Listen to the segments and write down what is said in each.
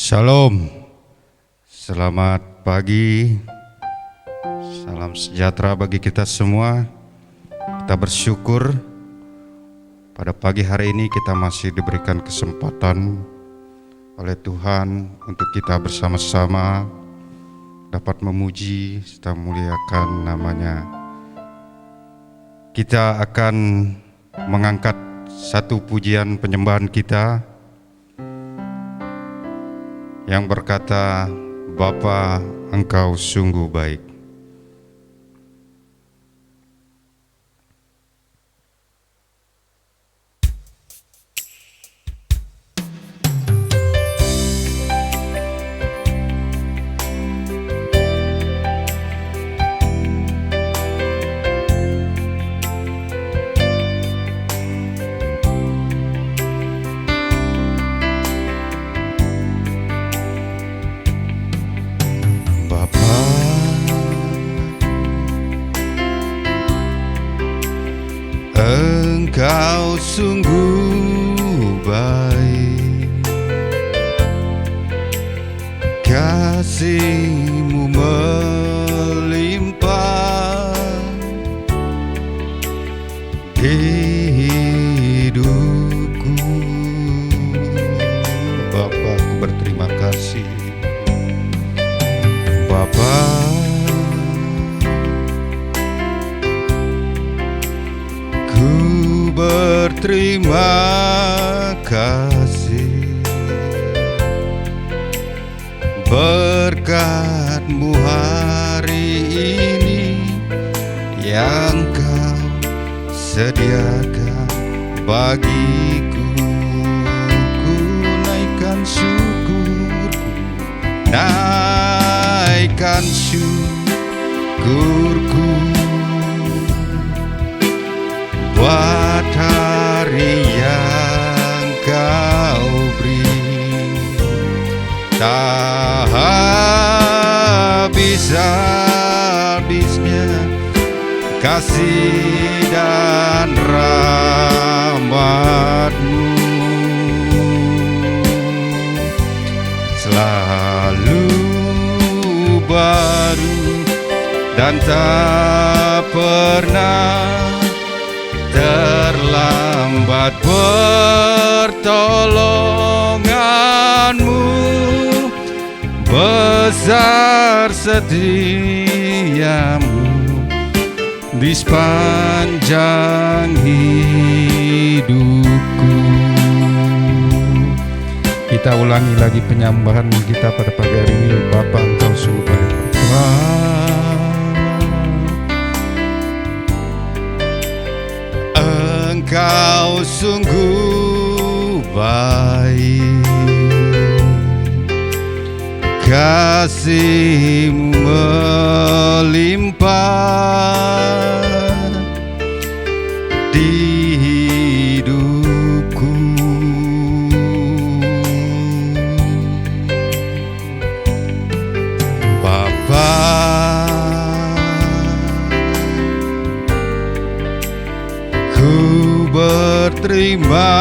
Shalom, selamat pagi, salam sejahtera bagi kita semua. Kita bersyukur pada pagi hari ini kita masih diberikan kesempatan oleh Tuhan untuk kita bersama-sama dapat memuji serta memuliakan namanya. Kita akan mengangkat satu pujian penyembahan kita yang berkata, Bapa, Engkau sungguh baik. Engkau sungguh baik, kasih-Mu melimpah di hidupku. Bapa, aku berterima kasih. Bapa, berterima kasih berkat-Mu hari ini yang Kau sediakan bagiku. Ku naikkan syukurku, naikkan syukurku buat hari yang Kau beri. Tak habis-habisnya kasih dan rahmat-Mu, selalu baru dan tak pernah terlambat. Pertolongan-Mu besar, setia-Mu di sepanjang hidupku. Kita ulangi lagi penyambahan kita pada pagi hari ini. Bapa, Engkau sungguh baik. Engkau sungguh baik, kasih-Mu melimpah di hidupku. Bapa, berterima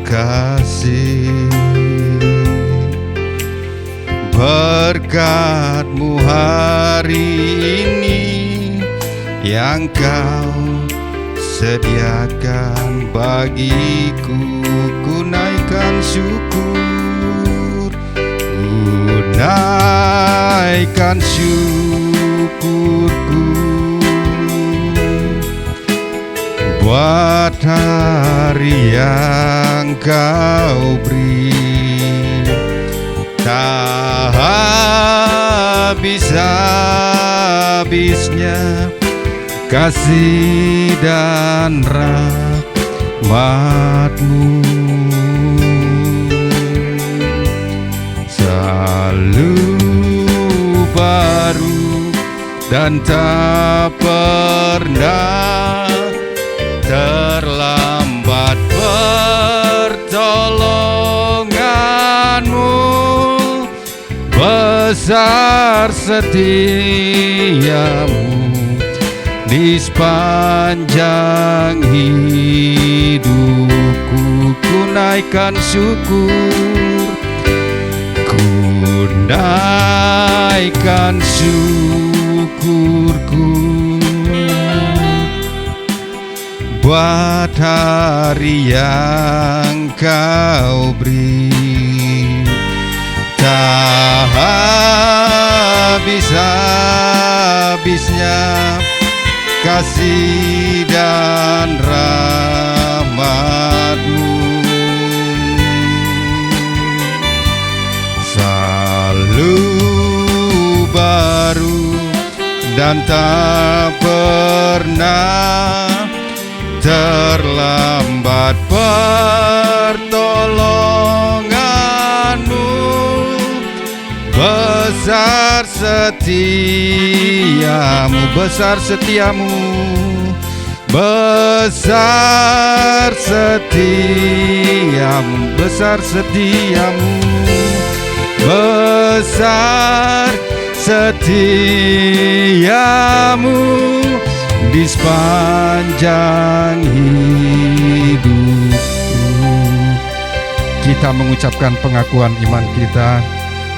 kasih berkat-Mu hari ini yang Kau sediakan bagiku. Ku naikkan syukur, ku naikkan syukurku buat hari yang Kau beri. Tak habis-habisnya kasih dan rahmat-Mu, selalu baru dan tak pernah terlambat. Pertolongan-Mu besar, setia-Mu di sepanjang hidupku. Ku naikkan syukur, dan syukurku buat hari yang kau beri. Tak habis-habisnya kasih dan rahmat-Mu, selalu baru dan tak pernah terlambat pertolongan-Mu. Besar setiamu, besar setiamu, besar setiamu, besar setiamu, besar setiamu di sepanjang hidupku. Kita mengucapkan pengakuan iman kita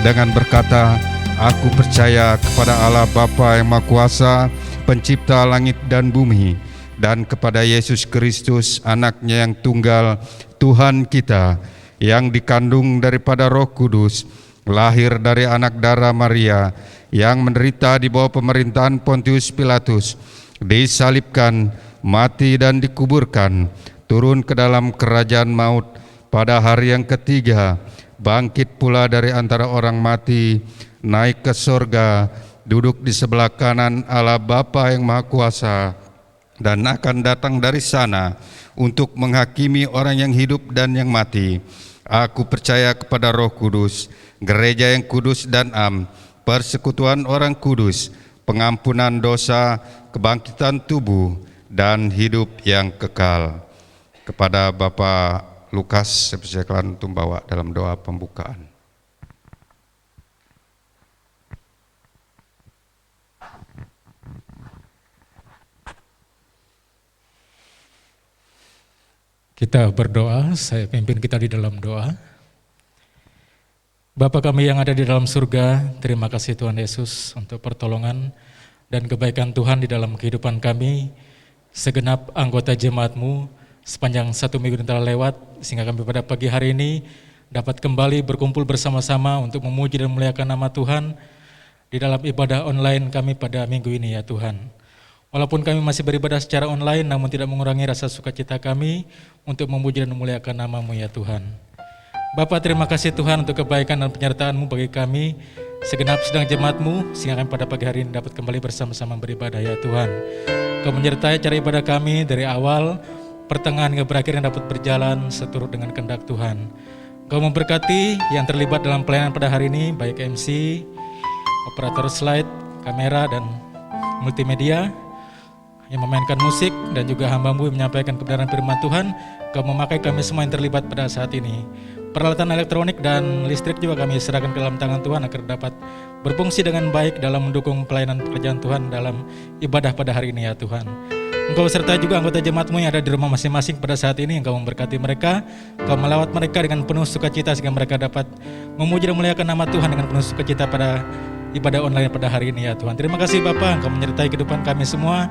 dengan berkata, aku percaya kepada Allah Bapa yang Maha Kuasa, pencipta langit dan bumi, dan kepada Yesus Kristus, anaknya yang tunggal, Tuhan kita, yang dikandung daripada Roh Kudus, lahir dari anak darah Maria, yang menderita di bawah pemerintahan Pontius Pilatus, disalibkan, mati dan dikuburkan, turun ke dalam kerajaan maut, pada hari yang ketiga bangkit pula dari antara orang mati, naik ke sorga, duduk di sebelah kanan Allah Bapa yang Maha Kuasa, dan akan datang dari sana untuk menghakimi orang yang hidup dan yang mati. Aku percaya kepada Roh Kudus, gereja yang kudus dan am, persekutuan orang kudus, pengampunan dosa, kebangkitan tubuh, dan hidup yang kekal. Kepada Bapak Lukas, saya persilakan untuk membawa dalam doa pembukaan. Kita berdoa, saya pimpin kita di dalam doa. Bapa kami yang ada di dalam surga, terima kasih Tuhan Yesus untuk pertolongan dan kebaikan Tuhan di dalam kehidupan kami, segenap anggota jemaat-Mu, sepanjang 1 minggu yang telah lewat, sehingga kami pada pagi hari ini dapat kembali berkumpul bersama-sama untuk memuji dan memuliakan nama Tuhan di dalam ibadah online kami pada minggu ini ya Tuhan. Walaupun kami masih beribadah secara online, namun tidak mengurangi rasa sukacita kami untuk memuji dan memuliakan nama-Mu ya Tuhan. Bapa, terima kasih Tuhan untuk kebaikan dan penyertaan-Mu bagi kami, segenap sedang jemaat-Mu, sehingga kami pada pagi hari ini dapat kembali bersama-sama beribadah ya Tuhan. Kau menyertai cara ibadah kami dari awal, pertengahan hingga berakhir yang dapat berjalan seturut dengan kehendak Tuhan. Kau memberkati yang terlibat dalam pelayanan pada hari ini, baik MC, operator slide, kamera, dan multimedia, yang memainkan musik, dan juga hamba-Mu yang menyampaikan kebenaran firman Tuhan. Kau memakai kami semua yang terlibat pada saat ini. Peralatan elektronik dan listrik juga kami serahkan ke dalam tangan Tuhan agar dapat berfungsi dengan baik dalam mendukung pelayanan pekerjaan Tuhan dalam ibadah pada hari ini ya Tuhan. Engkau serta juga anggota jemaat-Mu yang ada di rumah masing-masing pada saat ini, Engkau memberkati mereka, Engkau melawat mereka dengan penuh sukacita sehingga mereka dapat memuji dan memuliakan nama Tuhan dengan penuh sukacita pada ibadah online pada hari ini ya Tuhan. Terima kasih Bapa, Engkau menyertai kehidupan kami semua,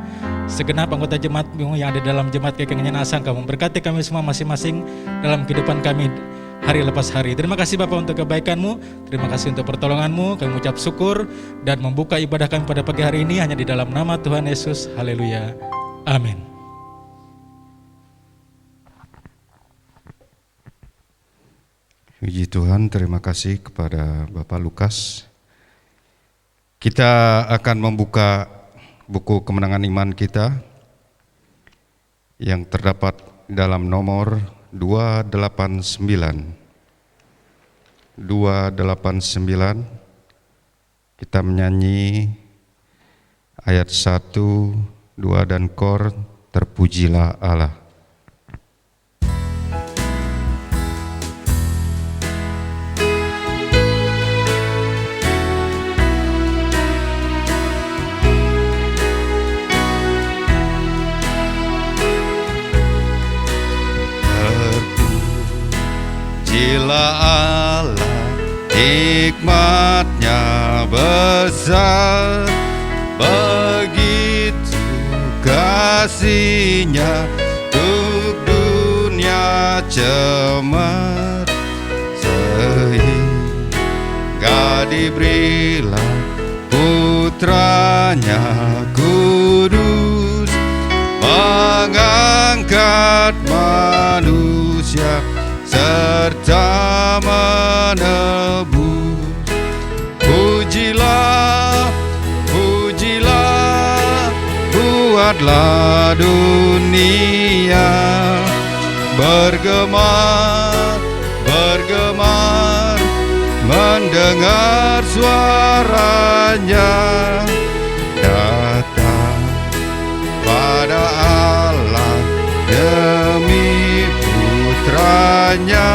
segenap anggota jemaat-Mu yang ada dalam jemaat KKN Asa, Engkau memberkati kami semua masing-masing dalam kehidupan kami hari lepas hari. Terima kasih Bapa untuk kebaikan-Mu, terima kasih untuk pertolongan-Mu. Kami mengucap syukur dan membuka ibadah kami pada pagi hari ini hanya di dalam nama Tuhan Yesus. Haleluya. Amin. Puji Tuhan, terima kasih kepada Bapak Lukas. Kita akan membuka buku kemenangan iman kita yang terdapat dalam nomor 289. 289, kita menyanyi ayat 1, 2 dan kor, terpujilah Allah. Terpujilah Allah hikmatnya besar, begitu kasihnya untuk dunia cemar, sehingga diberilah putranya kudus, mengangkat manusia serta menebus. Pujilah, pujilah, buatlah dunia bergemar, bergemar, mendengar suaranya datang pada Allah demi putranya,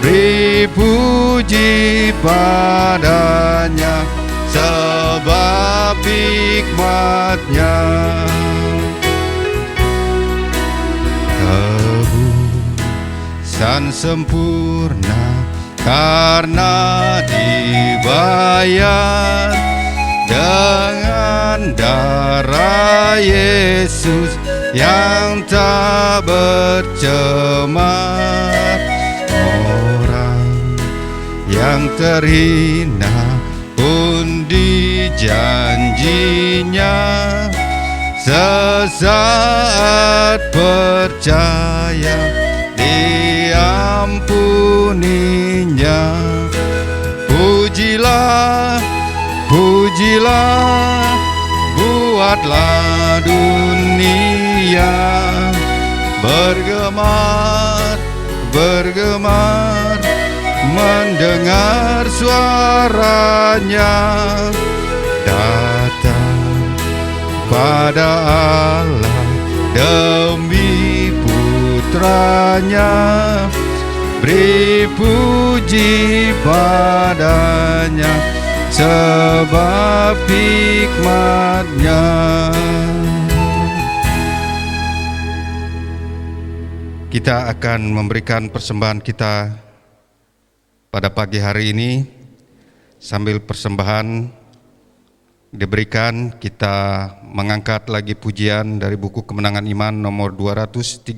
beri puji padanya sebab hikmatnya. Tebusan sempurna karena dibayar dengan darah Yesus yang tak bercemar. Orang yang terhina pun dijanjinya sesaat percaya diampuninya. Pujilah, pujilah, buatlah dunia bergemar, bergemar, mendengar suaranya datang pada Allah demi putranya, beri puji padanya sebab hikmatnya. Kita akan memberikan persembahan kita pada pagi hari ini. Sambil persembahan diberikan, kita mengangkat lagi pujian dari buku Kemenangan Iman nomor 234.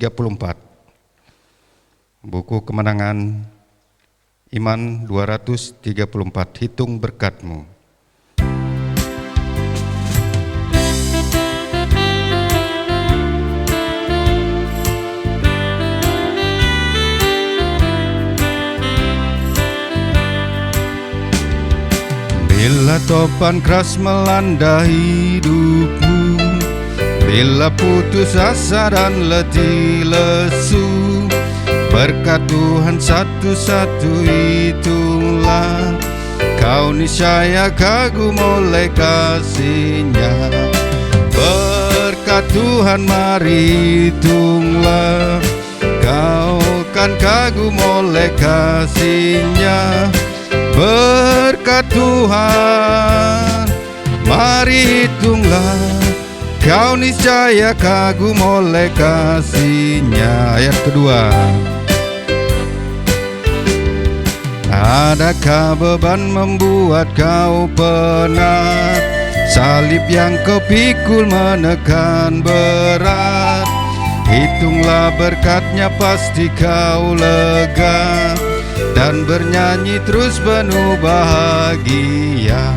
Buku Kemenangan Iman 234, hitung berkat-Mu. Bila topan keras melanda hidupmu, bila putus asa dan letih lesu, berkat Tuhan satu-satu hitunglah, kau niscaya kagum oleh kasih-Nya. Berkat Tuhan mari hitunglah, kau kan kagum oleh kasih-Nya. Berkat Tuhan mari hitunglah, kau niscaya kagum oleh kasih-Nya. Ayat kedua. Adakah beban membuat kau penat? Salib yang kau pikul menekan berat. Hitunglah berkat-Nya pasti kau lega, dan bernyanyi terus penuh bahagia.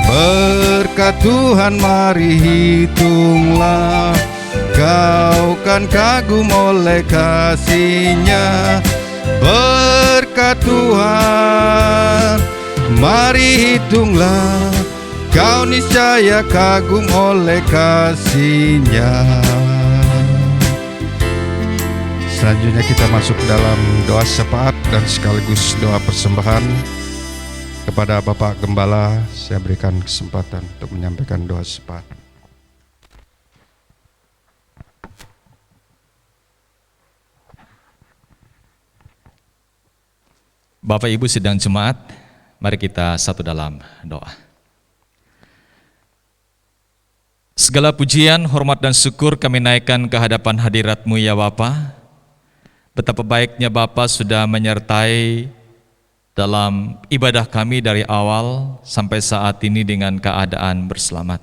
Berkat Tuhan mari hitunglah, kau kan kagum oleh kasih-Nya. Berkat Tuhan mari hitunglah, kau niscaya kagum oleh kasih-Nya. Selanjutnya kita masuk dalam doa syafaat dan sekaligus doa persembahan. Kepada Bapak Gembala saya berikan kesempatan untuk menyampaikan doa syafaat. Bapak Ibu sidang jemaat, mari kita satu dalam doa. Segala pujian, hormat dan syukur kami naikkan ke hadapan hadirat-Mu ya Bapa. Betapa baiknya Bapa sudah menyertai dalam ibadah kami dari awal sampai saat ini dengan keadaan berselamat.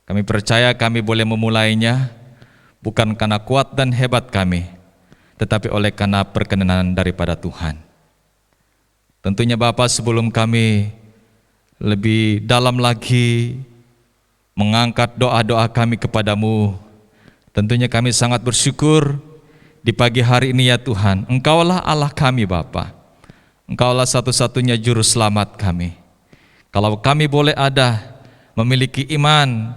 Kami percaya kami boleh memulainya bukan karena kuat dan hebat kami, tetapi oleh karena perkenanan daripada Tuhan. Tentunya Bapa, sebelum kami lebih dalam lagi mengangkat doa-doa kami kepadamu, tentunya kami sangat bersyukur di pagi hari ini ya Tuhan. Engkaulah Allah kami Bapa. Engkaulah satu-satunya juru selamat kami. Kalau kami boleh ada memiliki iman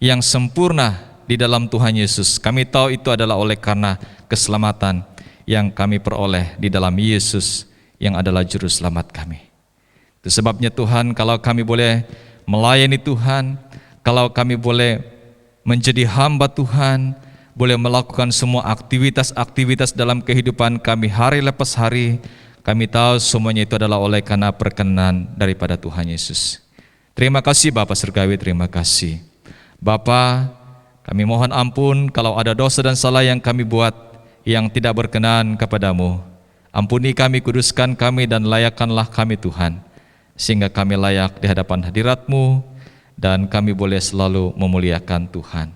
yang sempurna di dalam Tuhan Yesus, kami tahu itu adalah oleh karena keselamatan yang kami peroleh di dalam Yesus yang adalah juru selamat kami. Itu sebabnya Tuhan, kalau kami boleh melayani Tuhan, kalau kami boleh menjadi hamba Tuhan, boleh melakukan semua aktivitas-aktivitas dalam kehidupan kami hari lepas hari, kami tahu semuanya itu adalah oleh karena perkenan daripada Tuhan Yesus. Terima kasih Bapa Surgawi, terima kasih. Bapa, kami mohon ampun kalau ada dosa dan salah yang kami buat yang tidak berkenan kepadamu. Ampuni kami, kuduskan kami, dan layakkanlah kami Tuhan, sehingga kami layak di hadapan hadirat-Mu dan kami boleh selalu memuliakan Tuhan.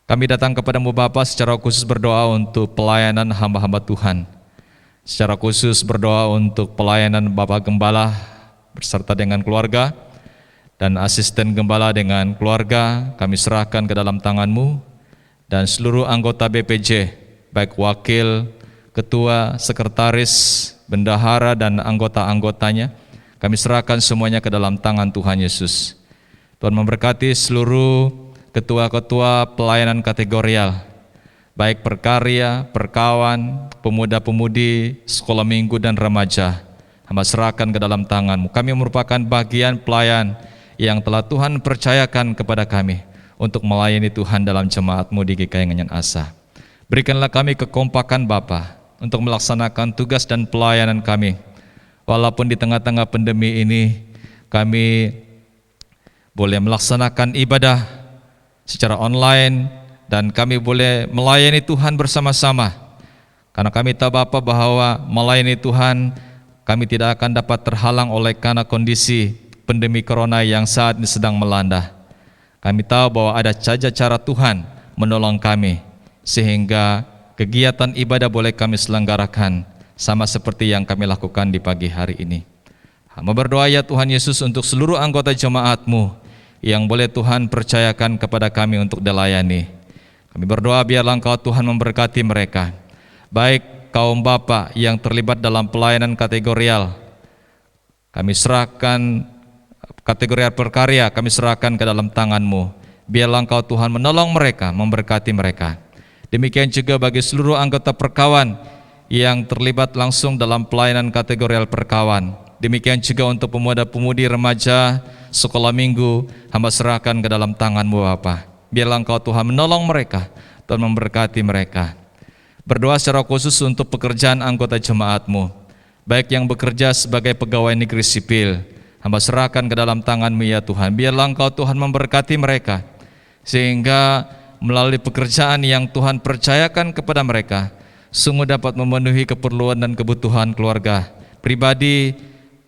Kami datang kepadamu Bapa secara khusus berdoa untuk pelayanan hamba-hamba Tuhan. Secara khusus berdoa untuk pelayanan Bapak Gembala beserta dengan keluarga dan asisten Gembala dengan keluarga, kami serahkan ke dalam tangan-Mu, dan seluruh anggota BPJ, baik wakil, ketua, sekretaris, bendahara, dan anggota-anggotanya, kami serahkan semuanya ke dalam tangan Tuhan Yesus. Tuhan memberkati seluruh ketua-ketua pelayanan kategorial, baik perkarya, perkawan, pemuda-pemudi, sekolah minggu, dan remaja. Hamba serahkan ke dalam tangan-Mu. Kami merupakan bagian pelayan yang telah Tuhan percayakan kepada kami untuk melayani Tuhan dalam jemaat-Mu di GKI Nganyan Asa. Berikanlah kami kekompakan Bapa untuk melaksanakan tugas dan pelayanan kami. Walaupun di tengah-tengah pandemi ini kami boleh melaksanakan ibadah secara online, dan kami boleh melayani Tuhan bersama-sama. Karena kami tahu Bapa bahwa melayani Tuhan kami tidak akan dapat terhalang oleh karena kondisi pandemi corona yang saat ini sedang melanda. Kami tahu bahwa ada saja cara Tuhan menolong kami, sehingga kegiatan ibadah boleh kami selenggarakan sama seperti yang kami lakukan di pagi hari ini. Hamba berdoa ya Tuhan Yesus untuk seluruh anggota jemaat-Mu yang boleh Tuhan percayakan kepada kami untuk dilayani. Kami berdoa biarlah Engkau Tuhan memberkati mereka, baik kaum bapa yang terlibat dalam pelayanan kategorial. Kami serahkan kategorial perkarya, kami serahkan ke dalam tangan-Mu. Biarlah Engkau Tuhan menolong mereka, memberkati mereka. Demikian juga bagi seluruh anggota perkawan yang terlibat langsung dalam pelayanan kategorial perkawan. Demikian juga untuk pemuda-pemudi, remaja, sekolah minggu, hamba serahkan ke dalam tangan-Mu Bapa. Biarlah Engkau Tuhan menolong mereka, Tuhan memberkati mereka. Berdoa secara khusus untuk pekerjaan anggota jemaat-Mu, baik yang bekerja sebagai pegawai negeri sipil, hamba serahkan ke dalam tangan-Mu ya Tuhan. Biarlah Engkau Tuhan memberkati mereka, sehingga melalui pekerjaan yang Tuhan percayakan kepada mereka, sungguh dapat memenuhi keperluan dan kebutuhan keluarga, pribadi,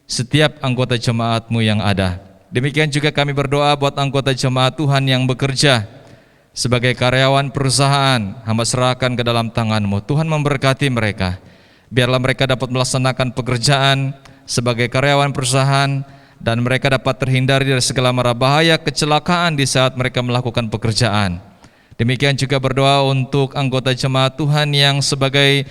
setiap anggota jemaat-Mu yang ada. Demikian juga kami berdoa buat anggota jemaat Tuhan yang bekerja sebagai karyawan perusahaan, hamba serahkan ke dalam tangan-Mu. Tuhan memberkati mereka, biarlah mereka dapat melaksanakan pekerjaan sebagai karyawan perusahaan, dan mereka dapat terhindari dari segala mara bahaya kecelakaan di saat mereka melakukan pekerjaan. Demikian juga berdoa untuk anggota jemaat Tuhan yang sebagai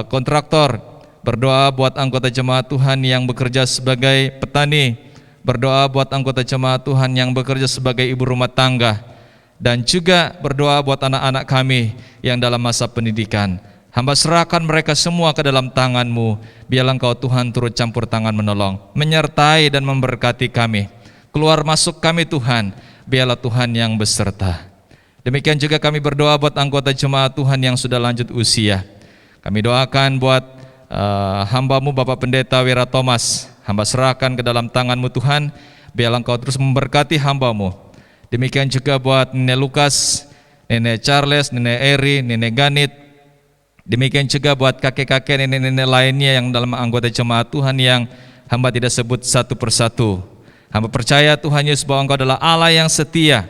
kontraktor, berdoa buat anggota jemaat Tuhan yang bekerja sebagai petani, berdoa buat anggota jemaat Tuhan yang bekerja sebagai ibu rumah tangga, dan juga berdoa buat anak-anak kami yang dalam masa pendidikan. Hamba serahkan mereka semua ke dalam tangan-Mu. Biarlah Engkau Tuhan turut campur tangan menolong, menyertai dan memberkati kami. Keluar masuk kami Tuhan, biarlah Tuhan yang beserta. Demikian juga kami berdoa buat anggota jemaat Tuhan yang sudah lanjut usia. Kami doakan buat hamba-Mu Bapak Pendeta Wira Thomas. Hamba serahkan ke dalam tangan-Mu Tuhan, biarlah Engkau terus memberkati hamba-Mu. Demikian juga buat Nenek Lukas, Nenek Charles, Nenek Eri, Nenek Ganit, Demikian juga buat kakek-kakek, nenek-nenek lainnya yang dalam anggota jemaat Tuhan yang hamba tidak sebut satu persatu. Hamba percaya Tuhan Yesus bahwa Engkau adalah Allah yang setia,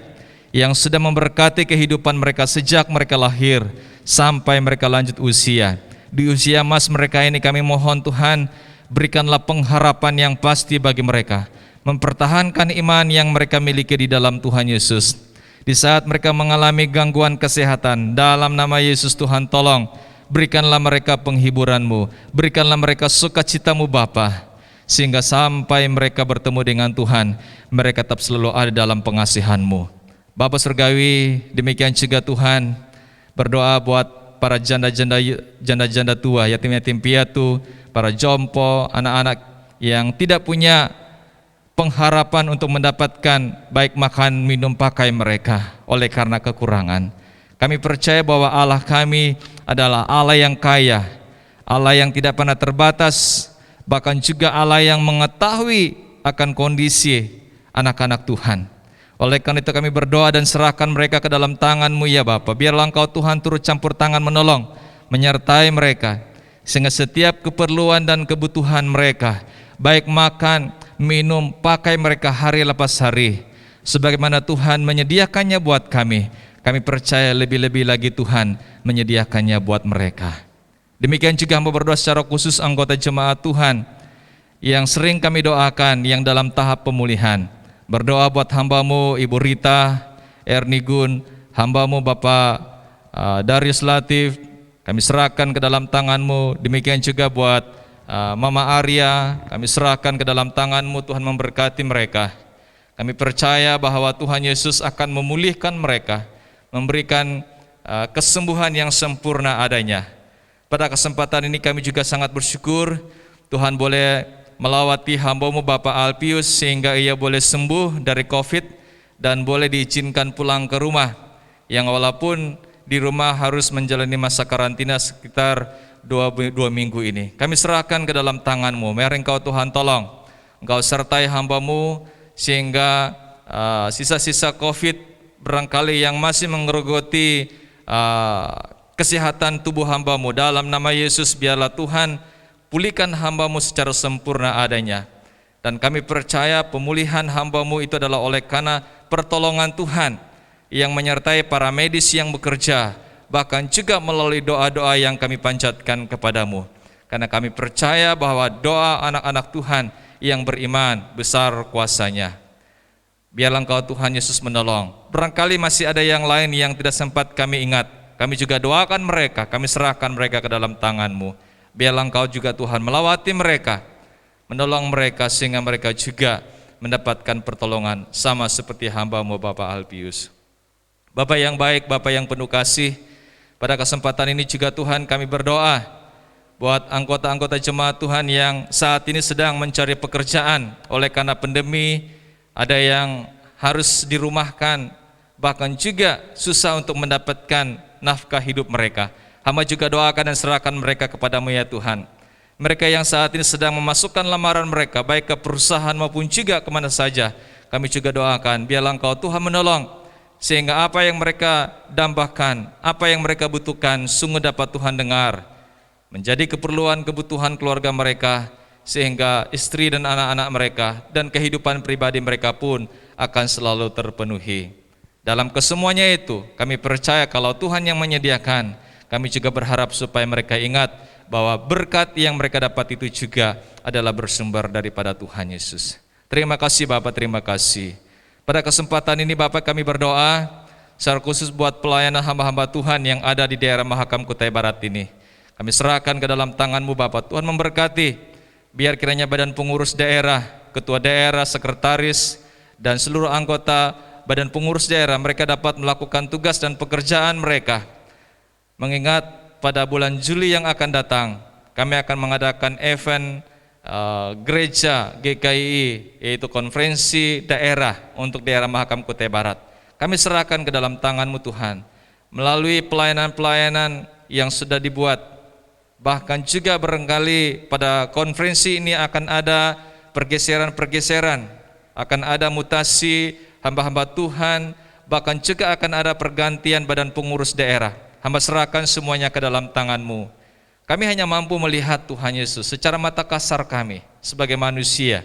yang sudah memberkati kehidupan mereka sejak mereka lahir sampai mereka lanjut usia. Di usia emas mereka ini kami mohon Tuhan, berikanlah pengharapan yang pasti bagi mereka, mempertahankan iman yang mereka miliki di dalam Tuhan Yesus. Di saat mereka mengalami gangguan kesehatan, dalam nama Yesus Tuhan tolong, berikanlah mereka penghiburan-Mu, berikanlah mereka sukacita-Mu Bapa, sehingga sampai mereka bertemu dengan Tuhan, mereka tetap selalu ada dalam pengasihan-Mu. Bapa Surgawi, demikian juga Tuhan, berdoa buat para janda-janda tua, yatim-yatim piatu, para jompo, anak-anak yang tidak punya pengharapan untuk mendapatkan baik makan, minum, pakai mereka oleh karena kekurangan. Kami percaya bahwa Allah kami adalah Allah yang kaya, Allah yang tidak pernah terbatas, bahkan juga Allah yang mengetahui akan kondisi anak-anak Tuhan. Oleh karena itu kami berdoa dan serahkan mereka ke dalam tangan-Mu ya Bapa. Biarlah Engkau Tuhan turut campur tangan menolong, menyertai mereka, sehingga setiap keperluan dan kebutuhan mereka, baik makan, minum, pakai mereka hari lepas hari, sebagaimana Tuhan menyediakannya buat kami, kami percaya lebih-lebih lagi Tuhan menyediakannya buat mereka. Demikian juga hamba berdoa secara khusus anggota jemaat Tuhan yang sering kami doakan yang dalam tahap pemulihan. Berdoa buat hamba-Mu Ibu Rita, Ernigun, hamba-Mu Bapak Darius Latif, kami serahkan ke dalam tangan-Mu. Demikian juga buat Mama Arya, kami serahkan ke dalam tangan-Mu, Tuhan memberkati mereka. Kami percaya bahwa Tuhan Yesus akan memulihkan mereka, memberikan kesembuhan yang sempurna adanya. Pada kesempatan ini kami juga sangat bersyukur Tuhan boleh melawati hamba-Mu Bapak Alpius sehingga ia boleh sembuh dari COVID dan boleh diizinkan pulang ke rumah, yang walaupun di rumah harus menjalani masa karantina sekitar 2 minggu ini. Kami serahkan ke dalam tangan-Mu. Mari Engkau Tuhan tolong, Engkau sertai hamba-Mu sehingga sisa-sisa COVID barangkali yang masih mengerogoti kesehatan tubuh hamba-Mu, dalam nama Yesus biarlah Tuhan pulihkan hamba-Mu secara sempurna adanya. Dan kami percaya pemulihan hamba-Mu itu adalah oleh karena pertolongan Tuhan yang menyertai para medis yang bekerja, bahkan juga melalui doa-doa yang kami panjatkan kepadamu. Karena kami percaya bahwa doa anak-anak Tuhan yang beriman besar kuasanya. Biarlah Engkau Tuhan Yesus menolong. Barangkali masih ada yang lain yang tidak sempat kami ingat, kami juga doakan mereka, kami serahkan mereka ke dalam tangan-Mu. Biarlah Engkau juga Tuhan melawati mereka, menolong mereka sehingga mereka juga mendapatkan pertolongan sama seperti hamba-Mu Bapak Alpius. Bapak yang baik, Bapak yang penuh kasih, pada kesempatan ini juga Tuhan kami berdoa buat anggota-anggota jemaat Tuhan yang saat ini sedang mencari pekerjaan oleh karena pandemi, ada yang harus dirumahkan, bahkan juga susah untuk mendapatkan nafkah hidup mereka. Hamba juga doakan dan serahkan mereka kepadamu ya Tuhan. Mereka yang saat ini sedang memasukkan lamaran mereka, baik ke perusahaan maupun juga kemana saja, kami juga doakan, biarlah Engkau Tuhan menolong, sehingga apa yang mereka dambakan, apa yang mereka butuhkan, sungguh dapat Tuhan dengar, menjadi keperluan kebutuhan keluarga mereka, sehingga istri dan anak-anak mereka, dan kehidupan pribadi mereka pun akan selalu terpenuhi. Dalam kesemuanya itu, kami percaya kalau Tuhan yang menyediakan, kami juga berharap supaya mereka ingat bahwa berkat yang mereka dapat itu juga adalah bersumber daripada Tuhan Yesus. Terima kasih Bapak, terima kasih. Pada kesempatan ini Bapak kami berdoa secara khusus buat pelayanan hamba-hamba Tuhan yang ada di daerah Mahakam Kutai Barat ini. Kami serahkan ke dalam tangan-Mu Bapak, Tuhan memberkati, biar kiranya badan pengurus daerah, ketua daerah, sekretaris, dan seluruh anggota badan pengurus daerah mereka dapat melakukan tugas dan pekerjaan mereka. Mengingat pada bulan Juli yang akan datang, kami akan mengadakan event gereja GKI, yaitu konferensi daerah untuk daerah Mahakam Kutai Barat. Kami serahkan ke dalam tangan-Mu Tuhan, melalui pelayanan-pelayanan yang sudah dibuat. Bahkan juga barangkali pada konferensi ini akan ada pergeseran-pergeseran, akan ada mutasi hamba-hamba Tuhan, bahkan juga akan ada pergantian badan pengurus daerah. Hamba serahkan semuanya ke dalam tangan-Mu. Kami hanya mampu melihat Tuhan Yesus secara mata kasar kami sebagai manusia.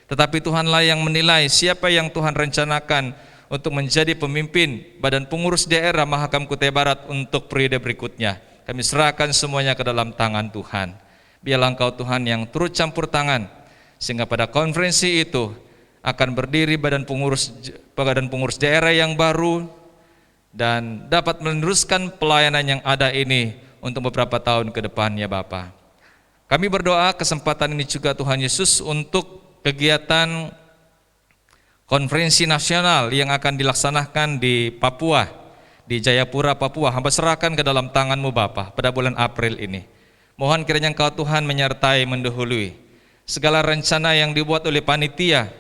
Tetapi Tuhanlah yang menilai siapa yang Tuhan rencanakan untuk menjadi pemimpin Badan Pengurus Daerah Mahakam Kutai Barat untuk periode berikutnya. Kami serahkan semuanya ke dalam tangan Tuhan. Biarlah Engkau Tuhan yang turut campur tangan, sehingga pada konferensi itu akan berdiri badan pengurus daerah yang baru dan dapat meneruskan pelayanan yang ada ini untuk beberapa tahun ke depan ya Bapa. Kami berdoa kesempatan ini juga Tuhan Yesus untuk kegiatan konferensi nasional yang akan dilaksanakan di Papua, di Jayapura, Papua. Hamba serahkan ke dalam tangan-Mu Bapa pada bulan April ini. Mohon kiranya Engkau Tuhan menyertai, mendahului segala rencana yang dibuat oleh panitia.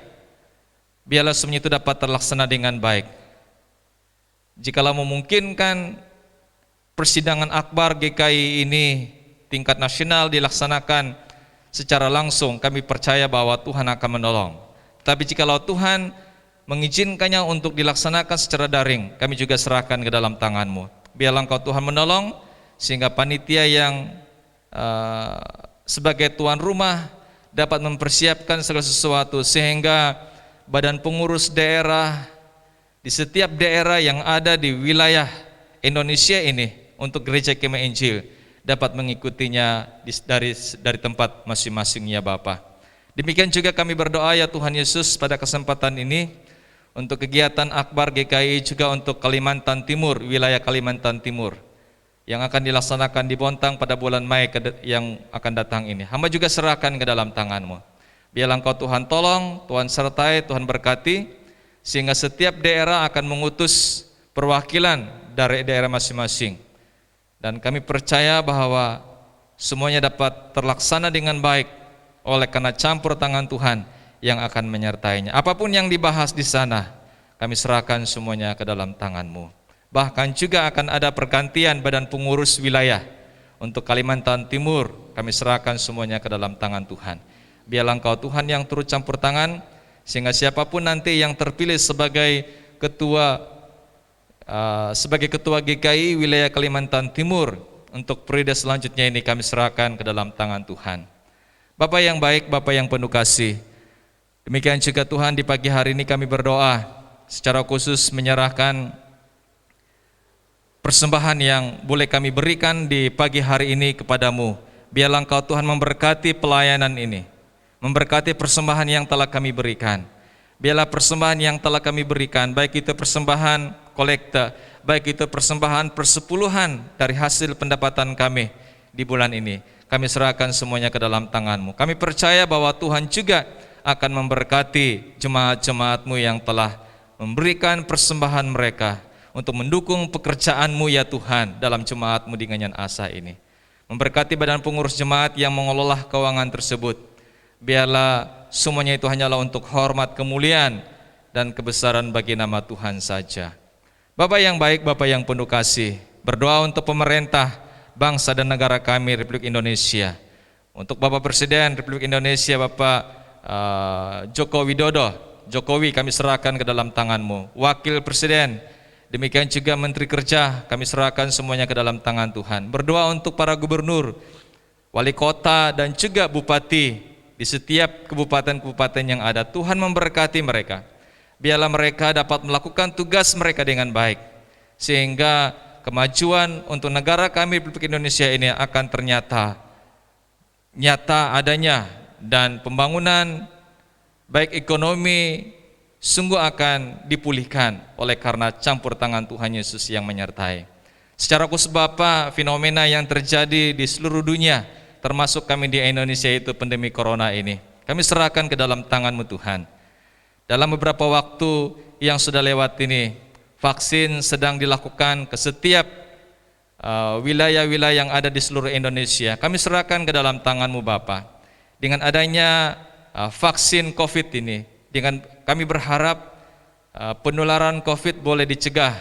Biarlah semuanya itu dapat terlaksana dengan baik. Jikalau memungkinkan persidangan akbar GKI ini tingkat nasional dilaksanakan secara langsung, kami percaya bahwa Tuhan akan menolong. Tapi jikalau Tuhan mengizinkannya untuk dilaksanakan secara daring, kami juga serahkan ke dalam tangan-Mu. Biarlah Engkau Tuhan menolong, sehingga panitia yang sebagai tuan rumah dapat mempersiapkan segala sesuatu, sehingga badan pengurus daerah di setiap daerah yang ada di wilayah Indonesia ini untuk Gereja Kemah Injil dapat mengikutinya dari tempat masing-masing ya Bapa. Demikian juga kami berdoa ya Tuhan Yesus pada kesempatan ini untuk kegiatan akbar GKI juga untuk Kalimantan Timur, wilayah Kalimantan Timur yang akan dilaksanakan di Bontang pada bulan Mei yang akan datang ini. Hamba juga serahkan ke dalam tangan-Mu. Biarlah Engkau Tuhan tolong, Tuhan sertai, Tuhan berkati, sehingga setiap daerah akan mengutus perwakilan dari daerah masing-masing. Dan kami percaya bahwa semuanya dapat terlaksana dengan baik oleh karena campur tangan Tuhan yang akan menyertainya. Apapun yang dibahas di sana, kami serahkan semuanya ke dalam tangan-Mu. Bahkan juga akan ada pergantian badan pengurus wilayah untuk Kalimantan Timur, kami serahkan semuanya ke dalam tangan Tuhan. Biarlah Engkau Tuhan yang turut campur tangan, sehingga siapapun nanti yang terpilih sebagai ketua GKI wilayah Kalimantan Timur untuk periode selanjutnya ini kami serahkan ke dalam tangan Tuhan. Bapak yang baik, Bapak yang penuh kasih, demikian juga Tuhan di pagi hari ini kami berdoa secara khusus menyerahkan persembahan yang boleh kami berikan di pagi hari ini kepadamu. Biarlah Engkau Tuhan memberkati pelayanan ini, memberkati persembahan yang telah kami berikan. Biarlah persembahan yang telah kami berikan, baik itu persembahan kolekta, baik itu persembahan persepuluhan dari hasil pendapatan kami di bulan ini, kami serahkan semuanya ke dalam tangan-Mu. Kami percaya bahwa Tuhan juga akan memberkati jemaat-jemaat-Mu yang telah memberikan persembahan mereka untuk mendukung pekerjaan-Mu ya Tuhan dalam jemaat-Mu di Nganyan Asa ini. Memberkati badan pengurus jemaat yang mengelola keuangan tersebut. Biarlah semuanya itu hanyalah untuk hormat, kemuliaan, dan kebesaran bagi nama Tuhan saja. Bapak yang baik, Bapak yang penuh kasih, berdoa untuk pemerintah, bangsa dan negara kami, Republik Indonesia. Untuk Bapak Presiden Republik Indonesia, Bapak Joko Widodo, Jokowi, kami serahkan ke dalam tangan-Mu. Wakil Presiden, demikian juga Menteri Kerja, kami serahkan semuanya ke dalam tangan Tuhan. Berdoa untuk para gubernur, wali kota, dan juga bupati di setiap kabupaten-kabupaten yang ada. Tuhan memberkati mereka. Biarlah mereka dapat melakukan tugas mereka dengan baik, sehingga kemajuan untuk negara kami Republik Indonesia ini akan nyata adanya, dan pembangunan baik ekonomi sungguh akan dipulihkan oleh karena campur tangan Tuhan Yesus yang menyertai. Secara khusus Bapak, fenomena yang terjadi di seluruh dunia, termasuk kami di Indonesia, itu pandemi corona ini, kami serahkan ke dalam tangan-Mu Tuhan. Dalam beberapa waktu yang sudah lewat ini, vaksin sedang dilakukan ke setiap wilayah-wilayah yang ada di seluruh Indonesia. Kami serahkan ke dalam tangan-Mu Bapa. Dengan adanya vaksin COVID ini, dengan kami berharap penularan COVID boleh dicegah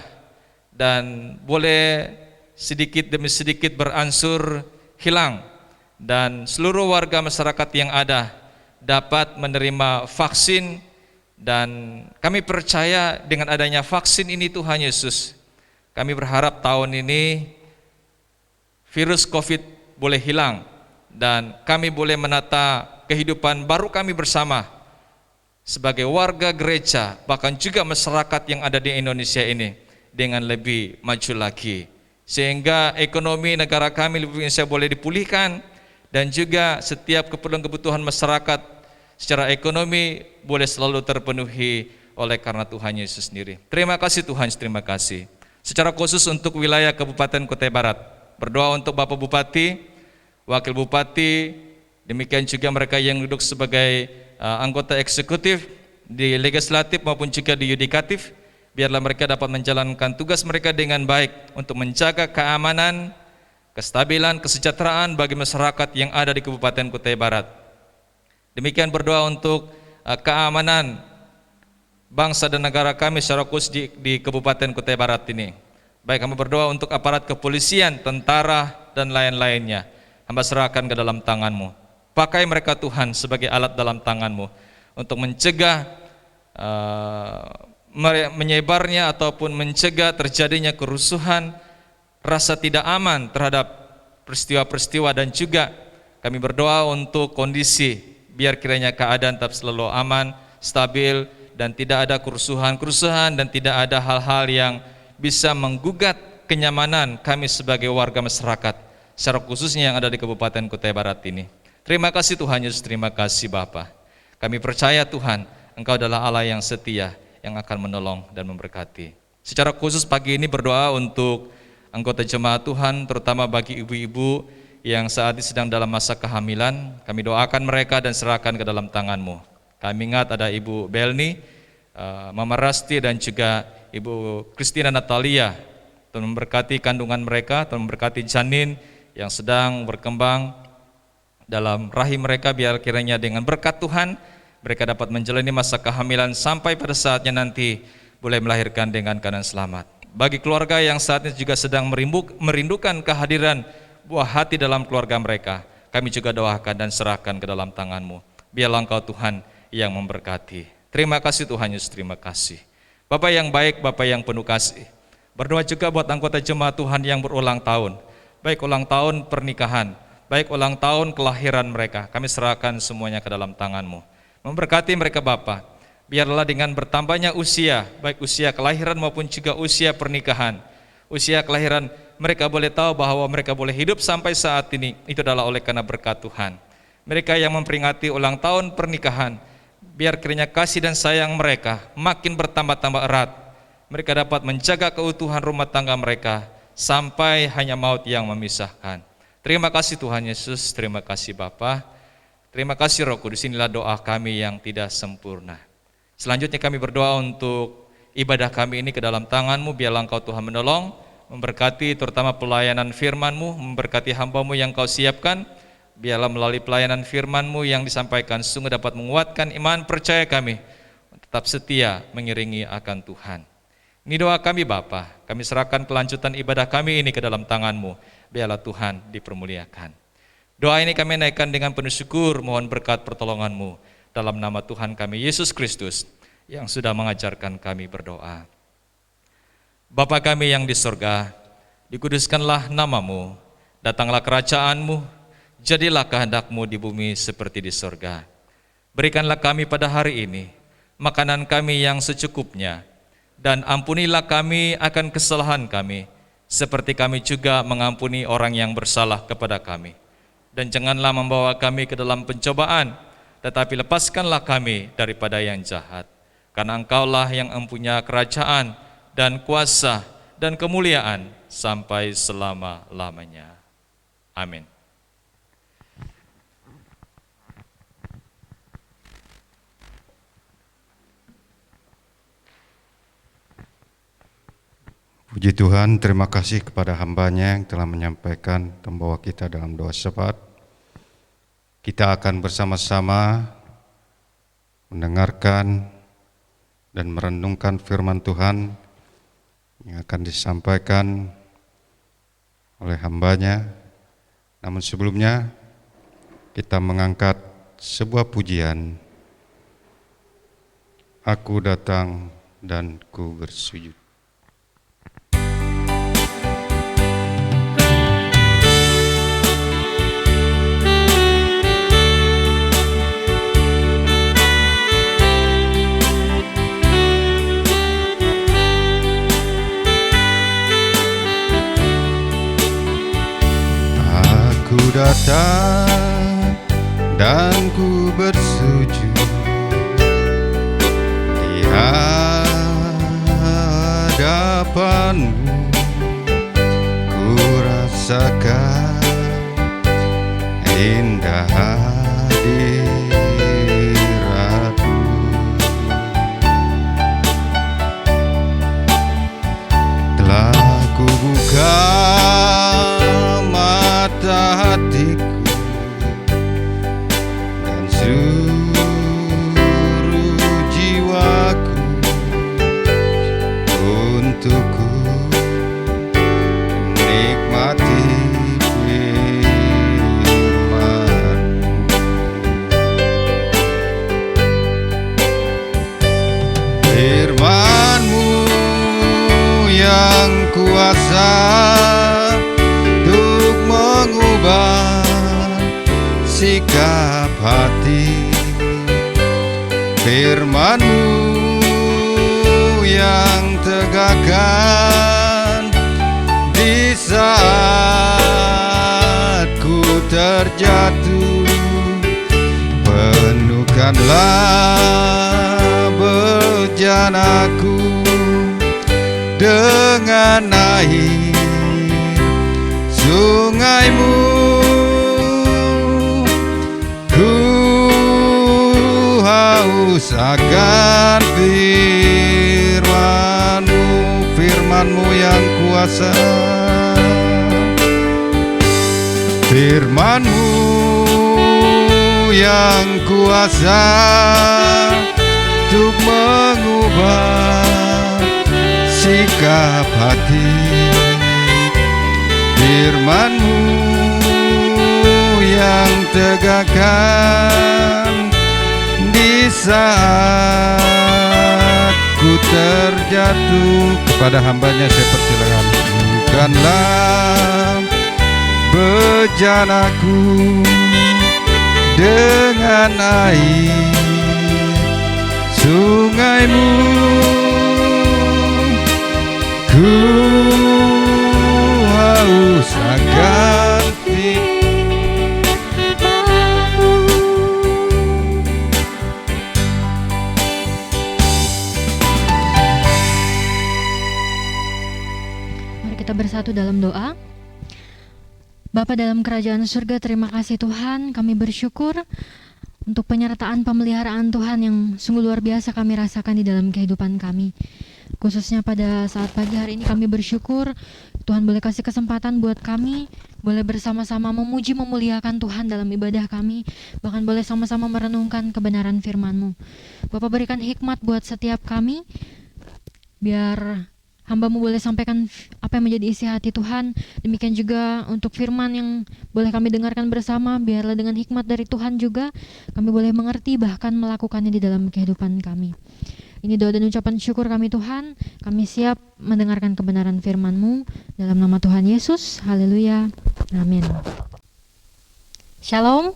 dan boleh sedikit demi sedikit beransur hilang, dan seluruh warga masyarakat yang ada dapat menerima vaksin. Dan kami percaya dengan adanya vaksin ini Tuhan Yesus, kami berharap tahun ini virus COVID boleh hilang, dan kami boleh menata kehidupan baru kami bersama sebagai warga gereja, bahkan juga masyarakat yang ada di Indonesia ini dengan lebih maju lagi, sehingga ekonomi negara kami Indonesia boleh dipulihkan, dan juga setiap kebutuhan masyarakat secara ekonomi boleh selalu terpenuhi oleh karena Tuhan Yesus sendiri. Terima kasih Tuhan, terima kasih. Secara khusus untuk wilayah Kabupaten Kutai Barat, berdoa untuk Bapak Bupati, Wakil Bupati, demikian juga mereka yang duduk sebagai anggota eksekutif di legislatif maupun juga di yudikatif, biarlah mereka dapat menjalankan tugas mereka dengan baik untuk menjaga keamanan, kestabilan, kesejahteraan bagi masyarakat yang ada di Kabupaten Kutai Barat. Demikian berdoa untuk keamanan bangsa dan negara kami secara khusus di Kabupaten Kutai Barat ini. Baik, kami berdoa untuk aparat kepolisian, tentara, dan lain-lainnya. Hamba serahkan ke dalam tangan-Mu. Pakai mereka Tuhan sebagai alat dalam tangan-Mu untuk mencegah menyebarnya ataupun mencegah terjadinya kerusuhan, rasa tidak aman terhadap peristiwa-peristiwa, dan juga kami berdoa untuk kondisi biar kiranya keadaan tetap selalu aman, stabil, dan tidak ada kerusuhan dan tidak ada hal-hal yang bisa menggugat kenyamanan kami sebagai warga masyarakat, secara khususnya yang ada di Kabupaten Kutai Barat ini. Terima kasih Tuhan Yesus, terima kasih Bapa. Kami percaya Tuhan, Engkau adalah Allah yang setia, yang akan menolong dan memberkati. Secara khusus pagi ini berdoa untuk anggota jemaat Tuhan, terutama bagi ibu-ibu yang saat ini sedang dalam masa kehamilan. Kami doakan mereka dan serahkan ke dalam tangan-Mu. Kami ingat ada Ibu Belni, Mama Rasti, dan juga Ibu Christina Natalia. Tuhan memberkati kandungan mereka, Tuhan memberkati janin yang sedang berkembang dalam rahim mereka, biar kiranya dengan berkat Tuhan mereka dapat menjalani masa kehamilan sampai pada saatnya nanti boleh melahirkan dengan keadaan selamat. Bagi keluarga yang saat ini juga sedang merindukan kehadiran buah hati dalam keluarga mereka, kami juga doakan dan serahkan ke dalam tangan-Mu. Biarlah Engkau Tuhan yang memberkati. Terima kasih Tuhan Yesus, terima kasih. Bapak yang baik, Bapak yang penuh kasih, berdoa juga buat anggota jemaat Tuhan yang berulang tahun, baik ulang tahun pernikahan, baik ulang tahun kelahiran mereka, kami serahkan semuanya ke dalam tangan-Mu. Memberkati mereka Bapa, biarlah dengan bertambahnya usia, baik usia kelahiran maupun juga usia pernikahan, usia kelahiran, mereka boleh tahu bahwa mereka boleh hidup sampai saat ini, itu adalah oleh karena berkat Tuhan. Mereka yang memperingati ulang tahun pernikahan, biar kiranya kasih dan sayang mereka makin bertambah-tambah erat. Mereka dapat menjaga keutuhan rumah tangga mereka sampai hanya maut yang memisahkan. Terima kasih Tuhan Yesus, terima kasih Bapa, terima kasih Roh Kudus. Inilah doa kami yang tidak sempurna. Selanjutnya kami berdoa untuk ibadah kami ini ke dalam tangan-Mu, biarlah Engkau Tuhan menolong, memberkati terutama pelayanan firman-Mu, memberkati hamba-Mu yang Kau siapkan. Biarlah melalui pelayanan firman-Mu yang disampaikan sungguh dapat menguatkan iman percaya kami, tetap setia mengiringi akan Tuhan. Ini doa kami Bapa, kami serahkan kelanjutan ibadah kami ini ke dalam tangan-Mu, biarlah Tuhan dipermuliakan. Doa ini kami naikkan dengan penuh syukur, mohon berkat pertolongan-Mu, dalam nama Tuhan kami Yesus Kristus, yang sudah mengajarkan kami berdoa. Bapa kami yang di sorga, dikuduskanlah nama-Mu, datanglah kerajaan-Mu, jadilah kehendak-Mu di bumi seperti di sorga. Berikanlah kami pada hari ini makanan kami yang secukupnya, dan ampunilah kami akan kesalahan kami, seperti kami juga mengampuni orang yang bersalah kepada kami. Dan janganlah membawa kami ke dalam pencobaan, tetapi lepaskanlah kami daripada yang jahat. Karena Engkaulah yang mempunyai kerajaan dan kuasa dan kemuliaan sampai selama-lamanya. Amin. Puji Tuhan, terima kasih kepada hamba-Nya yang telah menyampaikan dan membawa kita dalam doa syafaat. Kita akan bersama-sama mendengarkan dan merenungkan firman Tuhan yang akan disampaikan oleh hamba-Nya. Namun sebelumnya kita mengangkat sebuah pujian. Aku datang dan ku bersujud. mata dan ku bersujud di hadapanmu. Ku rasakan indah hadiratmu. Telah ku buka mata hatiku dan seluruh jiwaku untuk ku menikmati firman-Mu. Firman-Mu yang kuasa untuk mengubah sikap hati. Firman-Mu yang tegakkan di saat ku terjatuh. Penuhkanlah bejanaku dengan air sungai-Mu. Ku haus akan firman-Mu, firman-Mu yang kuasa. Firman-Mu yang kuasa untuk mengubah sikap hati. Firman-Mu yang tegakkan di saat ku terjatuh. Kepada hamba-Nya saya persilakan, bukanlah bejanaku dengan air sungai-Mu. Ku haus akan firman-Mu. Mari kita bersatu dalam doa. Bapa dalam kerajaan surga, terima kasih Tuhan, kami bersyukur untuk penyertaan pemeliharaan Tuhan yang sungguh luar biasa kami rasakan di dalam kehidupan kami. Khususnya pada saat pagi hari ini kami bersyukur Tuhan boleh kasih kesempatan buat kami, boleh bersama-sama memuji memuliakan Tuhan dalam ibadah kami, bahkan boleh sama-sama merenungkan kebenaran firman-Mu. Bapa berikan hikmat buat setiap kami, biar hamba-Mu boleh sampaikan apa yang menjadi isi hati Tuhan. Demikian juga untuk firman yang boleh kami dengarkan bersama, biarlah dengan hikmat dari Tuhan juga kami boleh mengerti bahkan melakukannya di dalam kehidupan kami. Ini doa dan ucapan syukur kami Tuhan. Kami siap mendengarkan kebenaran firman-Mu dalam nama Tuhan Yesus. Haleluya. Amin. Shalom.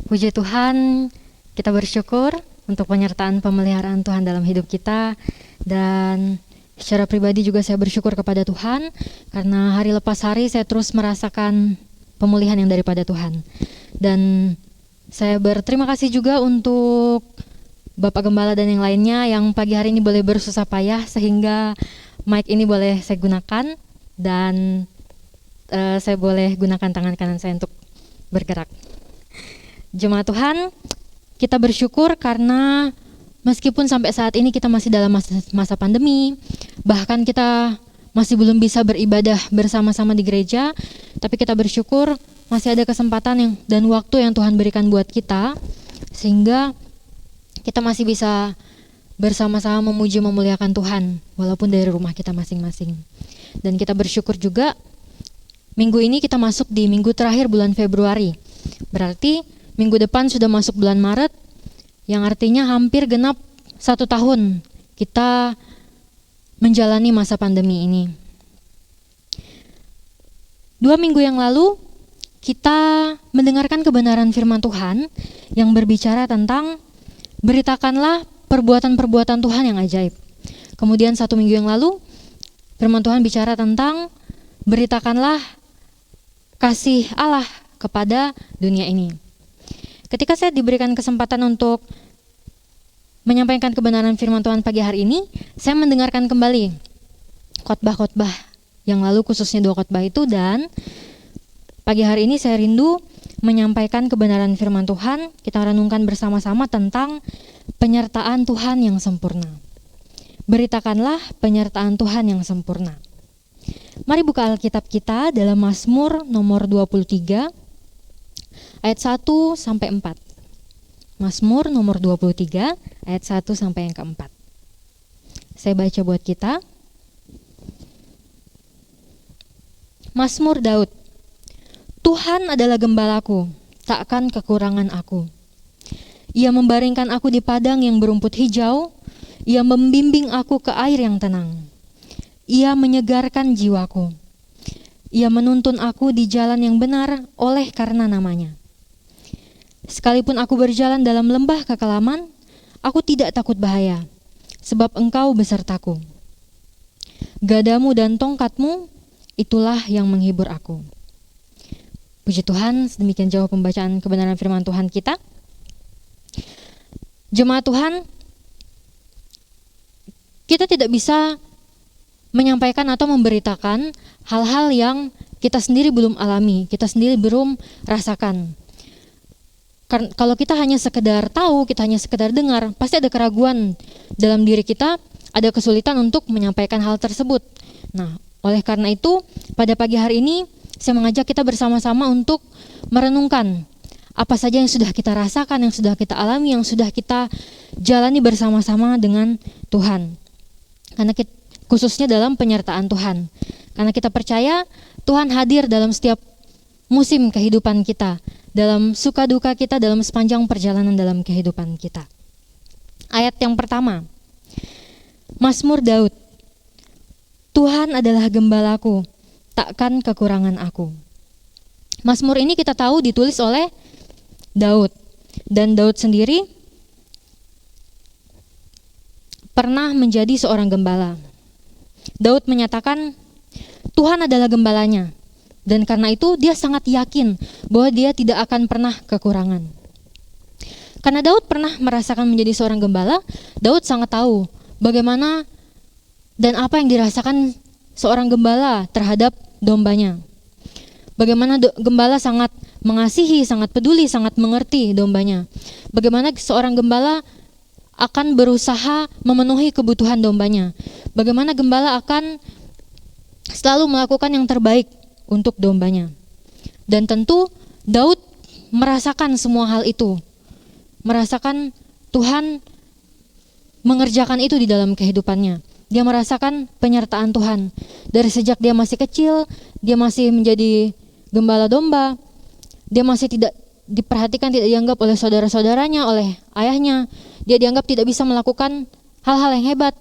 Puji Tuhan, kita bersyukur untuk penyertaan pemeliharaan Tuhan dalam hidup kita. Dan secara pribadi juga saya bersyukur kepada Tuhan karena hari lepas hari saya terus merasakan pemulihan yang daripada Tuhan. Dan saya berterima kasih juga untuk Bapak Gembala dan yang lainnya yang pagi hari ini boleh bersusah payah sehingga mic ini boleh saya gunakan dan saya boleh gunakan tangan kanan saya untuk bergerak. Jemaat Tuhan, kita bersyukur karena meskipun sampai saat ini kita masih dalam masa pandemi, bahkan kita masih belum bisa beribadah bersama-sama di gereja, tapi kita bersyukur masih ada kesempatan dan waktu yang Tuhan berikan buat kita, sehingga kita masih bisa bersama-sama memuji memuliakan Tuhan, walaupun dari rumah kita masing-masing. Dan kita bersyukur juga, minggu ini kita masuk di minggu terakhir bulan Februari, berarti minggu depan sudah masuk bulan Maret, yang artinya hampir genap 1 tahun kita menjalani masa pandemi ini. 2 minggu yang lalu kita mendengarkan kebenaran firman Tuhan yang berbicara tentang beritakanlah perbuatan-perbuatan Tuhan yang ajaib. Kemudian 1 minggu yang lalu firman Tuhan bicara tentang beritakanlah kasih Allah kepada dunia ini. Ketika saya diberikan kesempatan untuk menyampaikan kebenaran firman Tuhan pagi hari ini, saya mendengarkan kembali khotbah-khotbah yang lalu, khususnya 2 khotbah itu, dan pagi hari ini saya rindu menyampaikan kebenaran firman Tuhan. Kita renungkan bersama-sama tentang penyertaan Tuhan yang sempurna. Beritakanlah penyertaan Tuhan yang sempurna. Mari buka Alkitab kita dalam Mazmur nomor 23 ayat 1 sampai 4. Mazmur nomor 23 ayat 1 sampai yang keempat. Saya baca buat kita. Mazmur Daud. Tuhan adalah gembalaku, takkan kekurangan aku. Ia membaringkan aku di padang yang berumput hijau, Ia membimbing aku ke air yang tenang. Ia menyegarkan jiwaku. Ia menuntun aku di jalan yang benar oleh karena namanya. Sekalipun aku berjalan dalam lembah kekelaman, aku tidak takut bahaya, sebab Engkau besertaku. Gadamu dan tongkatmu, itulah yang menghibur aku. Puji Tuhan, sedemikian jauh pembacaan kebenaran firman Tuhan kita. Jemaat Tuhan, kita tidak bisa menyampaikan atau memberitakan hal-hal yang kita sendiri belum alami, kita sendiri belum rasakan. Kalau kita hanya sekedar tahu, kita hanya sekedar dengar, pasti ada keraguan dalam diri kita, ada kesulitan untuk menyampaikan hal tersebut. Nah, oleh karena itu, pada pagi hari ini, saya mengajak kita bersama-sama untuk merenungkan apa saja yang sudah kita rasakan, yang sudah kita alami, yang sudah kita jalani bersama-sama dengan Tuhan. Karena kita, khususnya dalam penyertaan Tuhan. Karena kita percaya Tuhan hadir dalam setiap musim kehidupan kita, dalam suka duka kita, dalam sepanjang perjalanan dalam kehidupan kita. Ayat yang pertama, Mazmur Daud. Tuhan adalah gembalaku, takkan kekurangan aku. Mazmur ini kita tahu ditulis oleh Daud. Dan Daud sendiri pernah menjadi seorang gembala. Daud menyatakan Tuhan adalah gembalanya. Dan karena itu dia sangat yakin bahwa dia tidak akan pernah kekurangan. Karena Daud pernah merasakan menjadi seorang gembala, Daud sangat tahu bagaimana dan apa yang dirasakan seorang gembala terhadap dombanya. Bagaimana gembala sangat mengasihi, sangat peduli, sangat mengerti dombanya. Bagaimana seorang gembala akan berusaha memenuhi kebutuhan dombanya. Bagaimana gembala akan selalu melakukan yang terbaik untuk dombanya. Dan tentu Daud merasakan semua hal itu. Merasakan Tuhan mengerjakan itu di dalam kehidupannya. Dia merasakan penyertaan Tuhan. Dari sejak dia masih kecil, dia masih menjadi gembala domba. Dia masih tidak diperhatikan, tidak dianggap oleh saudara-saudaranya, oleh ayahnya. Dia dianggap tidak bisa melakukan hal-hal yang hebat.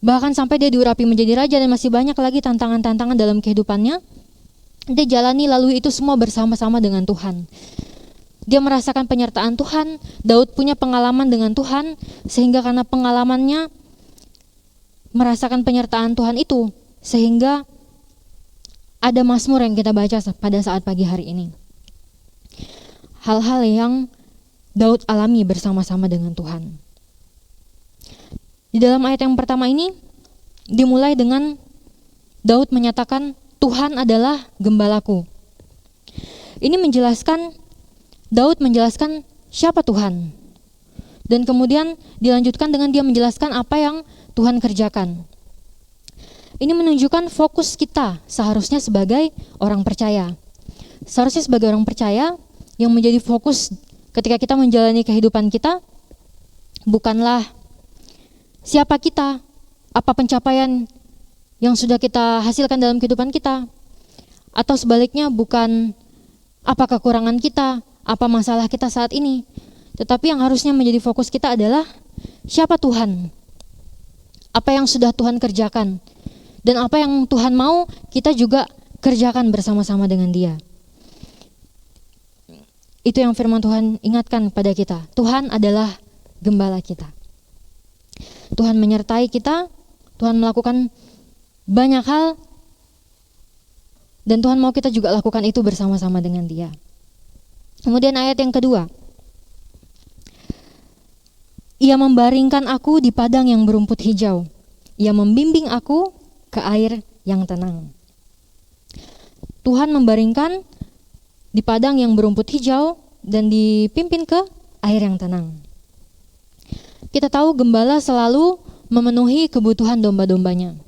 Bahkan sampai dia diurapi menjadi raja dan masih banyak lagi tantangan-tantangan dalam kehidupannya. Dia jalani lalu itu semua bersama-sama dengan Tuhan. Dia merasakan penyertaan Tuhan. Daud punya pengalaman dengan Tuhan, sehingga karena pengalamannya merasakan penyertaan Tuhan itu, sehingga ada Mazmur yang kita baca pada saat pagi hari ini. Hal-hal yang Daud alami bersama-sama dengan Tuhan. Di dalam ayat yang pertama ini dimulai dengan Daud menyatakan Tuhan adalah gembalaku. Ini menjelaskan, Daud menjelaskan siapa Tuhan. Dan kemudian dilanjutkan dengan dia menjelaskan apa yang Tuhan kerjakan. Ini menunjukkan fokus kita seharusnya sebagai orang percaya. Seharusnya sebagai orang percaya yang menjadi fokus ketika kita menjalani kehidupan kita bukanlah siapa kita, apa pencapaian yang sudah kita hasilkan dalam kehidupan kita, atau sebaliknya bukan apa kekurangan kita, apa masalah kita saat ini, tetapi yang harusnya menjadi fokus kita adalah siapa Tuhan, apa yang sudah Tuhan kerjakan, dan apa yang Tuhan mau kita juga kerjakan bersama-sama dengan Dia. Itu yang firman Tuhan ingatkan pada kita. Tuhan adalah gembala kita. Tuhan menyertai kita, Tuhan melakukan banyak hal Dan Tuhan mau kita juga lakukan itu bersama-sama dengan Dia. Kemudian ayat yang kedua, Ia membaringkan aku di padang yang berumput hijau. Ia membimbing aku ke air yang tenang. Tuhan membaringkan di padang yang berumput hijau dan dipimpin ke air yang tenang. Kita tahu gembala selalu memenuhi kebutuhan domba-dombanya.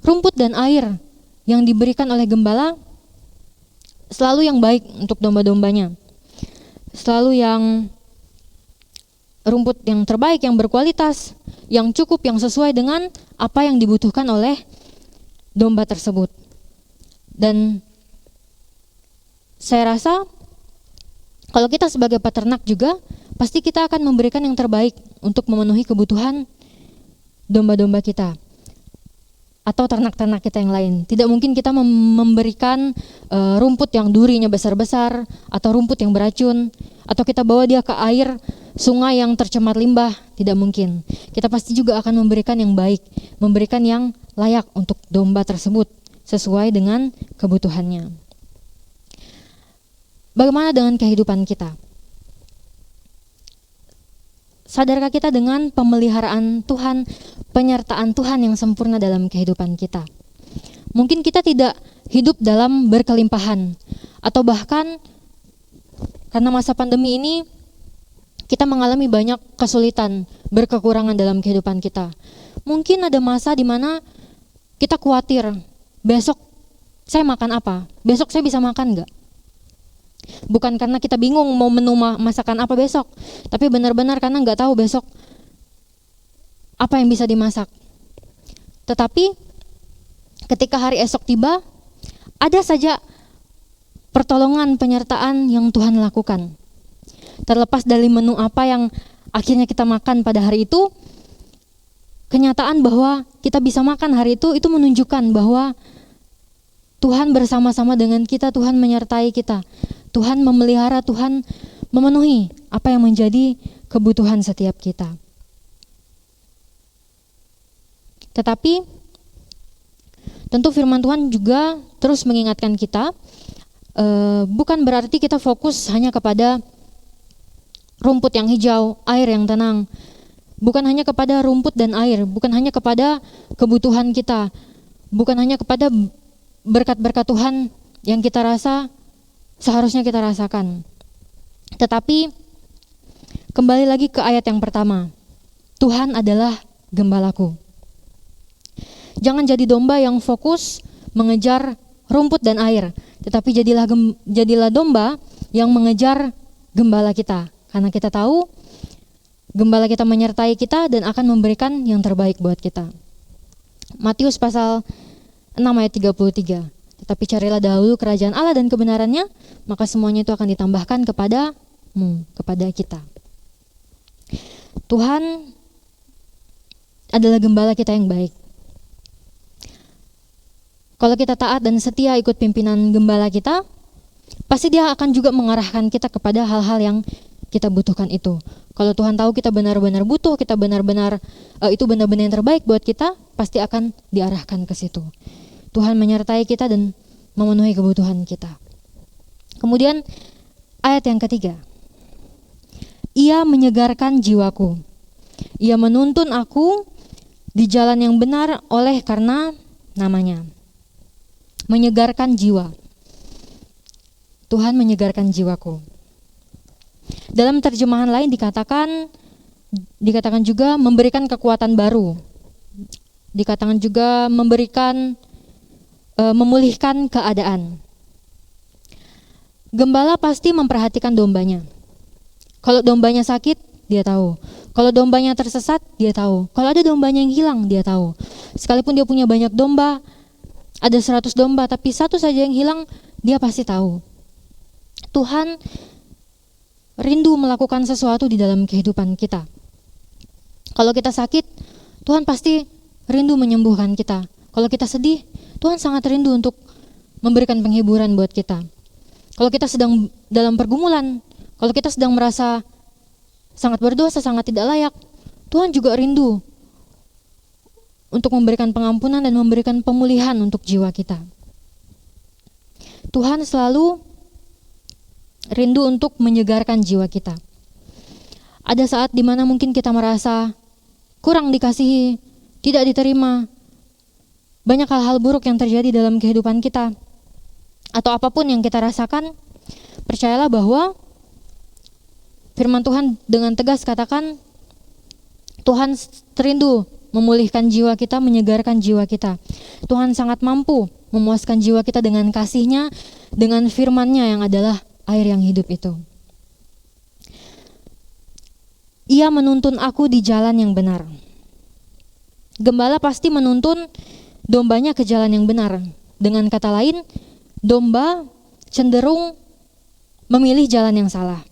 Rumput dan air yang diberikan oleh gembala selalu yang baik untuk domba-dombanya. Selalu yang rumput yang terbaik, yang berkualitas, yang cukup, yang sesuai dengan apa yang dibutuhkan oleh domba tersebut. Dan saya rasa kalau kita sebagai peternak juga pasti kita akan memberikan yang terbaik untuk memenuhi kebutuhan domba-domba kita atau ternak-ternak kita yang lain. Tidak mungkin kita memberikan rumput yang durinya besar-besar atau rumput yang beracun, atau kita bawa dia ke air sungai yang tercemar limbah. Tidak mungkin. Kita pasti juga akan memberikan yang baik, memberikan yang layak untuk domba tersebut sesuai dengan kebutuhannya. Bagaimana dengan kehidupan kita? Sadarkah kita dengan pemeliharaan Tuhan, penyertaan Tuhan yang sempurna dalam kehidupan kita? Mungkin kita tidak hidup dalam berkelimpahan, atau bahkan karena masa pandemi ini kita mengalami banyak kesulitan, berkekurangan dalam kehidupan kita. Mungkin ada masa di mana kita khawatir, besok saya makan apa? Besok saya bisa makan enggak? Bukan karena kita bingung mau menu masakan apa besok, tapi benar-benar karena nggak tahu besok apa yang bisa dimasak. Tetapi ketika hari esok tiba, ada saja pertolongan, penyertaan yang Tuhan lakukan. Terlepas dari menu apa yang akhirnya kita makan pada hari itu, kenyataan bahwa kita bisa makan hari itu menunjukkan bahwa Tuhan bersama-sama dengan kita, Tuhan menyertai kita. Tuhan memelihara, Tuhan memenuhi apa yang menjadi kebutuhan setiap kita. Tetapi tentu firman Tuhan juga terus mengingatkan kita, bukan berarti kita fokus hanya kepada rumput yang hijau, air yang tenang. Bukan hanya kepada rumput dan air, bukan hanya kepada kebutuhan kita, bukan hanya kepada berkat-berkat Tuhan yang kita rasa seharusnya kita rasakan. Tetapi kembali lagi ke ayat yang pertama. Tuhan adalah gembalaku. Jangan jadi domba yang fokus mengejar rumput dan air, tetapi jadilah domba yang mengejar gembala kita. Karena kita tahu gembala kita menyertai kita dan akan memberikan yang terbaik buat kita. Matius pasal 6 ayat 33. Tetapi carilah dahulu kerajaan Allah dan kebenarannya, maka semuanya itu akan ditambahkan kepadamu, kepada kita. Tuhan adalah gembala kita yang baik. Kalau kita taat dan setia ikut pimpinan gembala kita, pasti Dia akan juga mengarahkan kita kepada hal-hal yang kita butuhkan itu. Kalau Tuhan tahu kita benar-benar butuh, kita benar-benar itu benar-benar yang terbaik buat kita, pasti akan diarahkan ke situ. Tuhan menyertai kita dan memenuhi kebutuhan kita. Kemudian ayat yang ketiga. Ia menyegarkan jiwaku. Ia menuntun aku di jalan yang benar oleh karena namanya. Menyegarkan jiwa. Tuhan menyegarkan jiwaku. Dalam terjemahan lain dikatakan juga memberikan kekuatan baru. Dikatakan juga memberikan memulihkan keadaan. Gembala pasti memperhatikan dombanya. Kalau dombanya sakit, dia tahu. Kalau dombanya tersesat, dia tahu. Kalau ada dombanya yang hilang, dia tahu. Sekalipun dia punya banyak domba, ada 100 domba, tapi satu saja yang hilang, dia pasti tahu. Tuhan rindu melakukan sesuatu di dalam kehidupan kita. Kalau kita sakit, Tuhan pasti rindu menyembuhkan kita. Kalau kita sedih, Tuhan sangat rindu untuk memberikan penghiburan buat kita. Kalau kita sedang dalam pergumulan, kalau kita sedang merasa sangat berdosa, sangat tidak layak, Tuhan juga rindu untuk memberikan pengampunan dan memberikan pemulihan untuk jiwa kita. Tuhan selalu rindu untuk menyegarkan jiwa kita. Ada saat dimana mungkin kita merasa kurang dikasihi, tidak diterima, banyak hal-hal buruk yang terjadi dalam kehidupan kita, atau apapun yang kita rasakan, percayalah bahwa firman Tuhan dengan tegas katakan, Tuhan rindu memulihkan jiwa kita, menyegarkan jiwa kita. Tuhan sangat mampu memuaskan jiwa kita dengan kasih-Nya, dengan firman-Nya yang adalah air yang hidup itu. Ia menuntun aku di jalan yang benar. Gembala pasti menuntun dombanya ke jalan yang benar. Dengan kata lain, domba cenderung memilih jalan yang salah.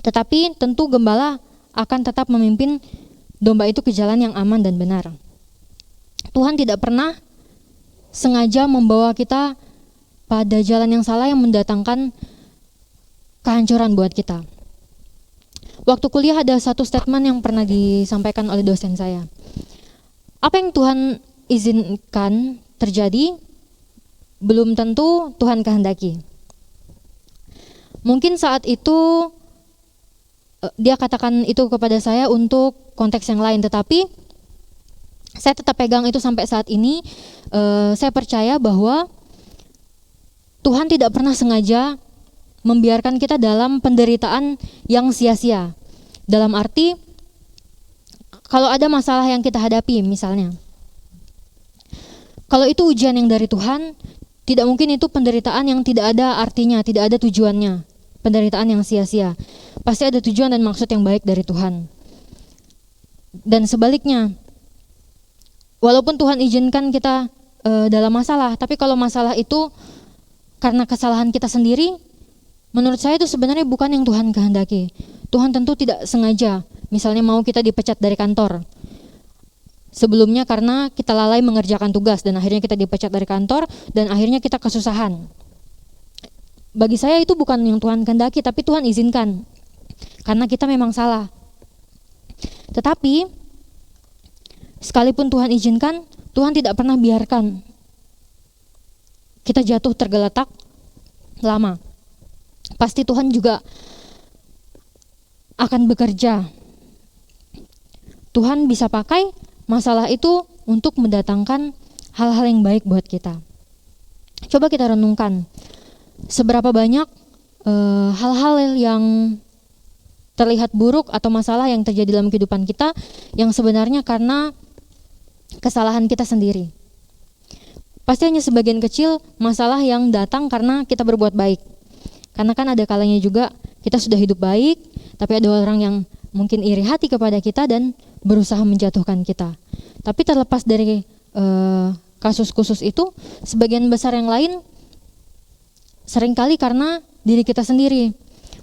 Tetapi tentu gembala akan tetap memimpin domba itu ke jalan yang aman dan benar. Tuhan tidak pernah sengaja membawa kita pada jalan yang salah yang mendatangkan kehancuran buat kita. Waktu kuliah ada satu statement yang pernah disampaikan oleh dosen saya. Apa yang Tuhan izinkan terjadi, belum tentu Tuhan kehendaki. Mungkin saat itu dia katakan itu kepada saya untuk konteks yang lain, tetapi saya tetap pegang itu sampai saat ini. Saya percaya bahwa Tuhan tidak pernah sengaja membiarkan kita dalam penderitaan yang sia-sia. Dalam arti, kalau ada masalah yang kita hadapi misalnya, kalau itu ujian yang dari Tuhan, tidak mungkin itu penderitaan yang tidak ada artinya, tidak ada tujuannya, penderitaan yang sia-sia. Pasti ada tujuan dan maksud yang baik dari Tuhan. Dan sebaliknya, walaupun Tuhan izinkan kita dalam masalah, tapi kalau masalah itu karena kesalahan kita sendiri, menurut saya itu sebenarnya bukan yang Tuhan kehendaki. Tuhan tentu tidak sengaja, misalnya mau kita dipecat dari kantor. Sebelumnya karena kita lalai mengerjakan tugas dan akhirnya kita dipecat dari kantor dan akhirnya kita kesusahan. Bagi saya itu bukan yang Tuhan kehendaki, tapi Tuhan izinkan. Karena kita memang salah. Tetapi sekalipun Tuhan izinkan, Tuhan tidak pernah biarkan kita jatuh tergeletak lama. Pasti Tuhan juga akan bekerja. Tuhan bisa pakai masalah itu untuk mendatangkan hal-hal yang baik buat kita. Coba kita renungkan, seberapa banyak hal-hal yang terlihat buruk atau masalah yang terjadi dalam kehidupan kita yang sebenarnya karena kesalahan kita sendiri. Pasti hanya sebagian kecil masalah yang datang karena kita berbuat baik. Karena kan ada kalanya juga kita sudah hidup baik, tapi ada orang yang mungkin iri hati kepada kita dan berusaha menjatuhkan kita. Tapi terlepas dari kasus khusus itu, sebagian besar yang lain seringkali karena diri kita sendiri.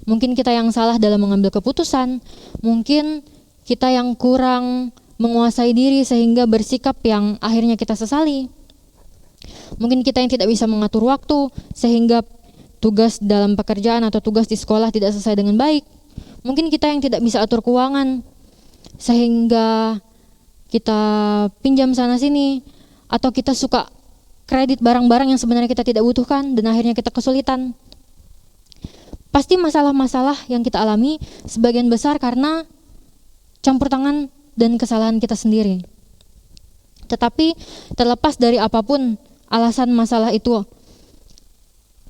Mungkin kita yang salah dalam mengambil keputusan, mungkin kita yang kurang menguasai diri sehingga bersikap yang akhirnya kita sesali. Mungkin kita yang tidak bisa mengatur waktu sehingga tugas dalam pekerjaan atau tugas di sekolah tidak selesai dengan baik. Mungkin kita yang tidak bisa atur keuangan sehingga kita pinjam sana sini, atau kita suka kredit barang-barang yang sebenarnya kita tidak butuhkan dan akhirnya kita kesulitan. Pasti masalah-masalah yang kita alami sebagian besar karena campur tangan dan kesalahan kita sendiri. Tetapi terlepas dari apapun alasan masalah itu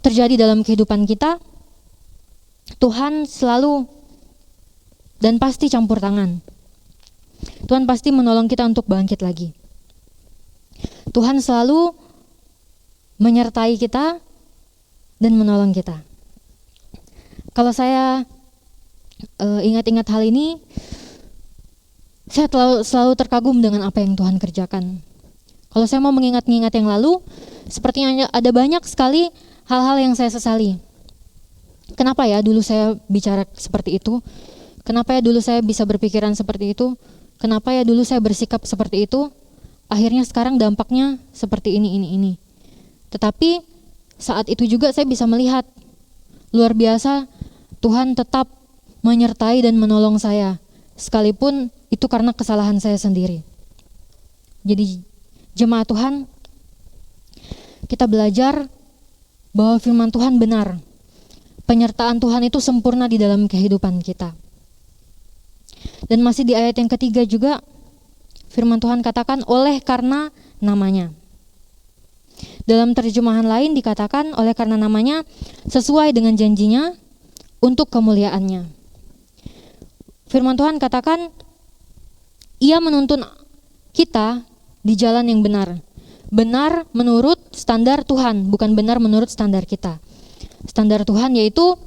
terjadi dalam kehidupan kita, Tuhan selalu dan pasti campur tangan. Tuhan pasti menolong kita untuk bangkit lagi. Tuhan selalu menyertai kita dan menolong kita. Kalau saya ingat-ingat hal ini, saya selalu terkagum dengan apa yang Tuhan kerjakan. Kalau saya mau mengingat-ingat yang lalu, sepertinya ada banyak sekali hal-hal yang saya sesali. Kenapa ya dulu saya bicara seperti itu? Kenapa ya dulu saya bisa berpikiran seperti itu? Kenapa ya dulu saya bersikap seperti itu? Akhirnya sekarang dampaknya seperti ini. Tetapi saat itu juga saya bisa melihat luar biasa Tuhan tetap menyertai dan menolong saya, sekalipun itu karena kesalahan saya sendiri. Jadi jemaat Tuhan, kita belajar bahwa firman Tuhan benar. Penyertaan Tuhan itu sempurna di dalam kehidupan kita. Dan masih di ayat yang ketiga juga, firman Tuhan katakan oleh karena namanya. Dalam terjemahan lain dikatakan oleh karena namanya sesuai dengan janjinya untuk kemuliaannya. Firman Tuhan katakan Ia menuntun kita di jalan yang benar. Benar menurut standar Tuhan, bukan benar menurut standar kita. Standar Tuhan yaitu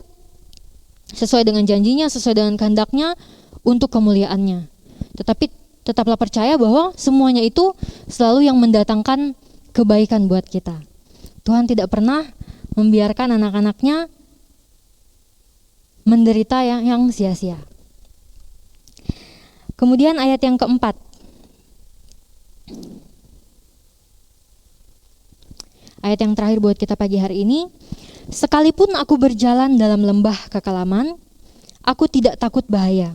sesuai dengan janjinya, sesuai dengan kehendaknya untuk kemuliaannya. Tetapi tetaplah percaya bahwa semuanya itu selalu yang mendatangkan kebaikan buat kita. Tuhan tidak pernah membiarkan anak-anaknya menderita yang sia-sia. Kemudian ayat yang keempat. Ayat yang terakhir buat kita pagi hari ini. Sekalipun aku berjalan dalam lembah kekelaman, aku tidak takut bahaya,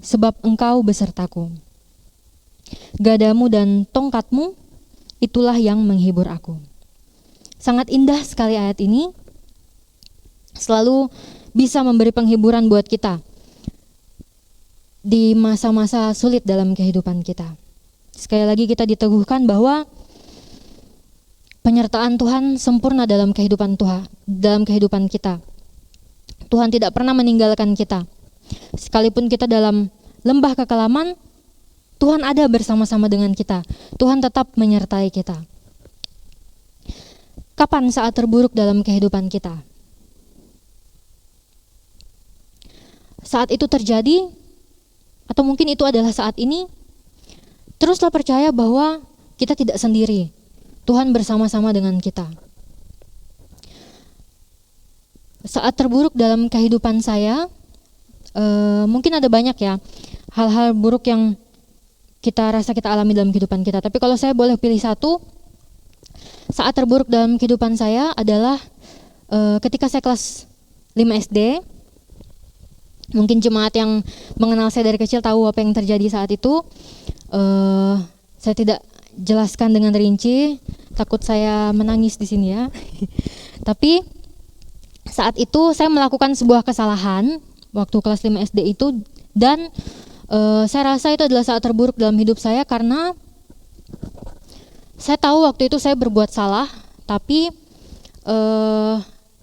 sebab Engkau besertaku. Gadamu dan tongkatmu, itulah yang menghibur aku. Sangat indah sekali ayat ini. Selalu bisa memberi penghiburan buat kita di masa-masa sulit dalam kehidupan kita. Sekali lagi kita diteguhkan bahwa penyertaan Tuhan sempurna dalam kehidupan kita. Tuhan tidak pernah meninggalkan kita. Sekalipun kita dalam lembah kekelaman, Tuhan ada bersama-sama dengan kita. Tuhan tetap menyertai kita. Kapan saat terburuk dalam kehidupan kita? Saat itu terjadi, atau mungkin itu adalah saat ini, teruslah percaya bahwa kita tidak sendiri. Tuhan bersama-sama dengan kita. Saat terburuk dalam kehidupan saya, mungkin ada banyak ya hal-hal buruk yang kita rasa kita alami dalam kehidupan kita. Tapi kalau saya boleh pilih satu, saat terburuk dalam kehidupan saya adalah ketika saya kelas 5 SD. Mungkin jemaat yang mengenal saya dari kecil tahu apa yang terjadi saat itu. Saya tidak jelaskan dengan rinci, takut saya menangis di sini ya. Tapi saat itu saya melakukan sebuah kesalahan waktu kelas 5 SD itu, dan saya rasa itu adalah saat terburuk dalam hidup saya karena saya tahu waktu itu saya berbuat salah, tapi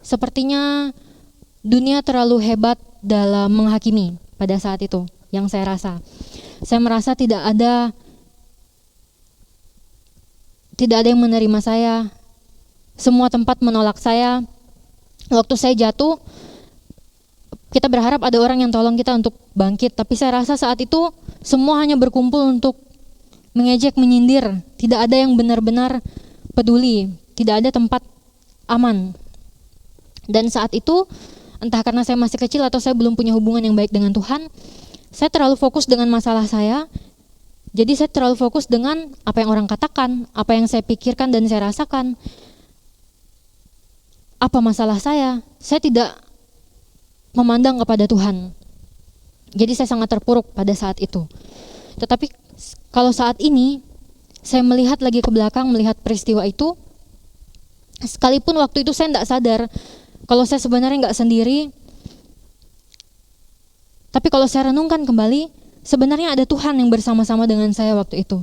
sepertinya dunia terlalu hebat dalam menghakimi pada saat itu yang saya rasa. Saya merasa tidak ada yang menerima saya. Semua tempat menolak saya. Waktu saya jatuh, kita berharap ada orang yang tolong kita untuk bangkit, tapi saya rasa saat itu semua hanya berkumpul untuk mengejek, menyindir. Tidak ada yang benar-benar peduli, tidak ada tempat aman. Dan saat itu, entah karena saya masih kecil atau saya belum punya hubungan yang baik dengan Tuhan, saya terlalu fokus dengan masalah saya. Jadi saya terlalu fokus dengan apa yang orang katakan, apa yang saya pikirkan dan saya rasakan. Apa masalah saya? Saya tidak memandang kepada Tuhan. Jadi saya sangat terpuruk pada saat itu. Tetapi kalau saat ini, saya melihat lagi ke belakang, melihat peristiwa itu, sekalipun waktu itu saya tidak sadar kalau saya sebenarnya nggak sendiri, tapi kalau saya renungkan kembali, sebenarnya ada Tuhan yang bersama-sama dengan saya waktu itu.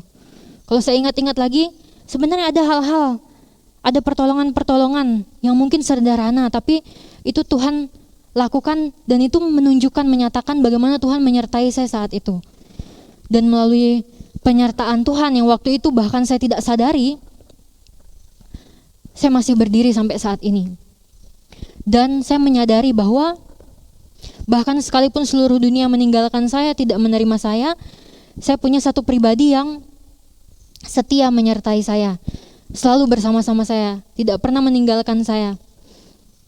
Kalau saya ingat-ingat lagi, sebenarnya ada hal-hal, ada pertolongan-pertolongan yang mungkin sederhana, tapi itu Tuhan lakukan dan itu menunjukkan, menyatakan bagaimana Tuhan menyertai saya saat itu. Dan melalui penyertaan Tuhan yang waktu itu bahkan saya tidak sadari, saya masih berdiri sampai saat ini. Dan saya menyadari bahwa bahkan sekalipun seluruh dunia meninggalkan saya, tidak menerima saya punya satu pribadi yang setia menyertai saya, selalu bersama-sama saya, tidak pernah meninggalkan saya,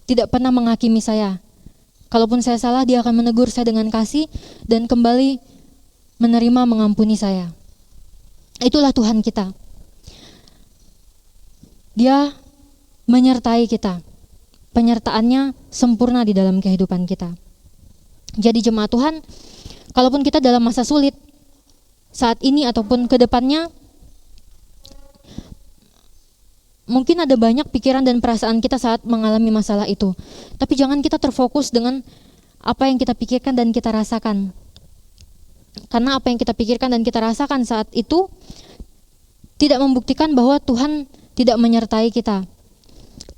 tidak pernah menghakimi saya. Kalaupun saya salah, dia akan menegur saya dengan kasih dan kembali menerima, mengampuni saya. Itulah Tuhan kita. Dia menyertai kita. Penyertaannya sempurna di dalam kehidupan kita. Jadi jemaat Tuhan, kalaupun kita dalam masa sulit saat ini ataupun ke depannya, mungkin ada banyak pikiran dan perasaan kita saat mengalami masalah itu. Tapi jangan kita terfokus dengan apa yang kita pikirkan dan kita rasakan. Karena apa yang kita pikirkan dan kita rasakan saat itu tidak membuktikan bahwa Tuhan tidak menyertai kita.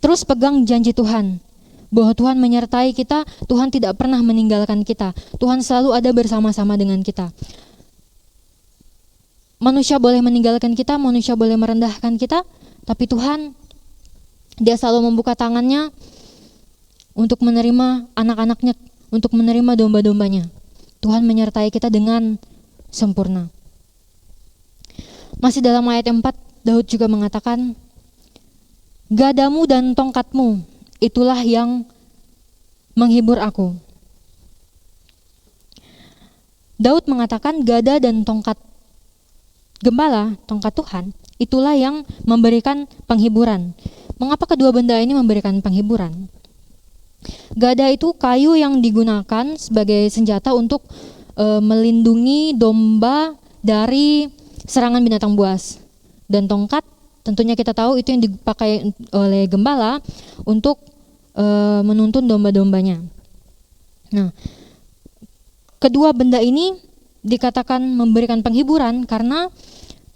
Terus pegang janji Tuhan, bahwa Tuhan menyertai kita, Tuhan tidak pernah meninggalkan kita. Tuhan selalu ada bersama-sama dengan kita. Manusia boleh meninggalkan kita, manusia boleh merendahkan kita, tapi Tuhan, Dia selalu membuka tangannya untuk menerima anak-anaknya, untuk menerima domba-dombanya. Tuhan menyertai kita dengan sempurna. Masih dalam ayat 4, Daud juga mengatakan, gadamu dan tongkatmu, itulah yang menghibur aku. Daud mengatakan gada dan tongkat gembala, tongkat Tuhan, itulah yang memberikan penghiburan. Mengapa kedua benda ini memberikan penghiburan? Gada itu kayu yang digunakan sebagai senjata untuk melindungi domba dari serangan binatang buas. Dan tongkat, tentunya kita tahu itu yang dipakai oleh gembala untuk menuntun domba-dombanya. Nah, kedua benda ini dikatakan memberikan penghiburan karena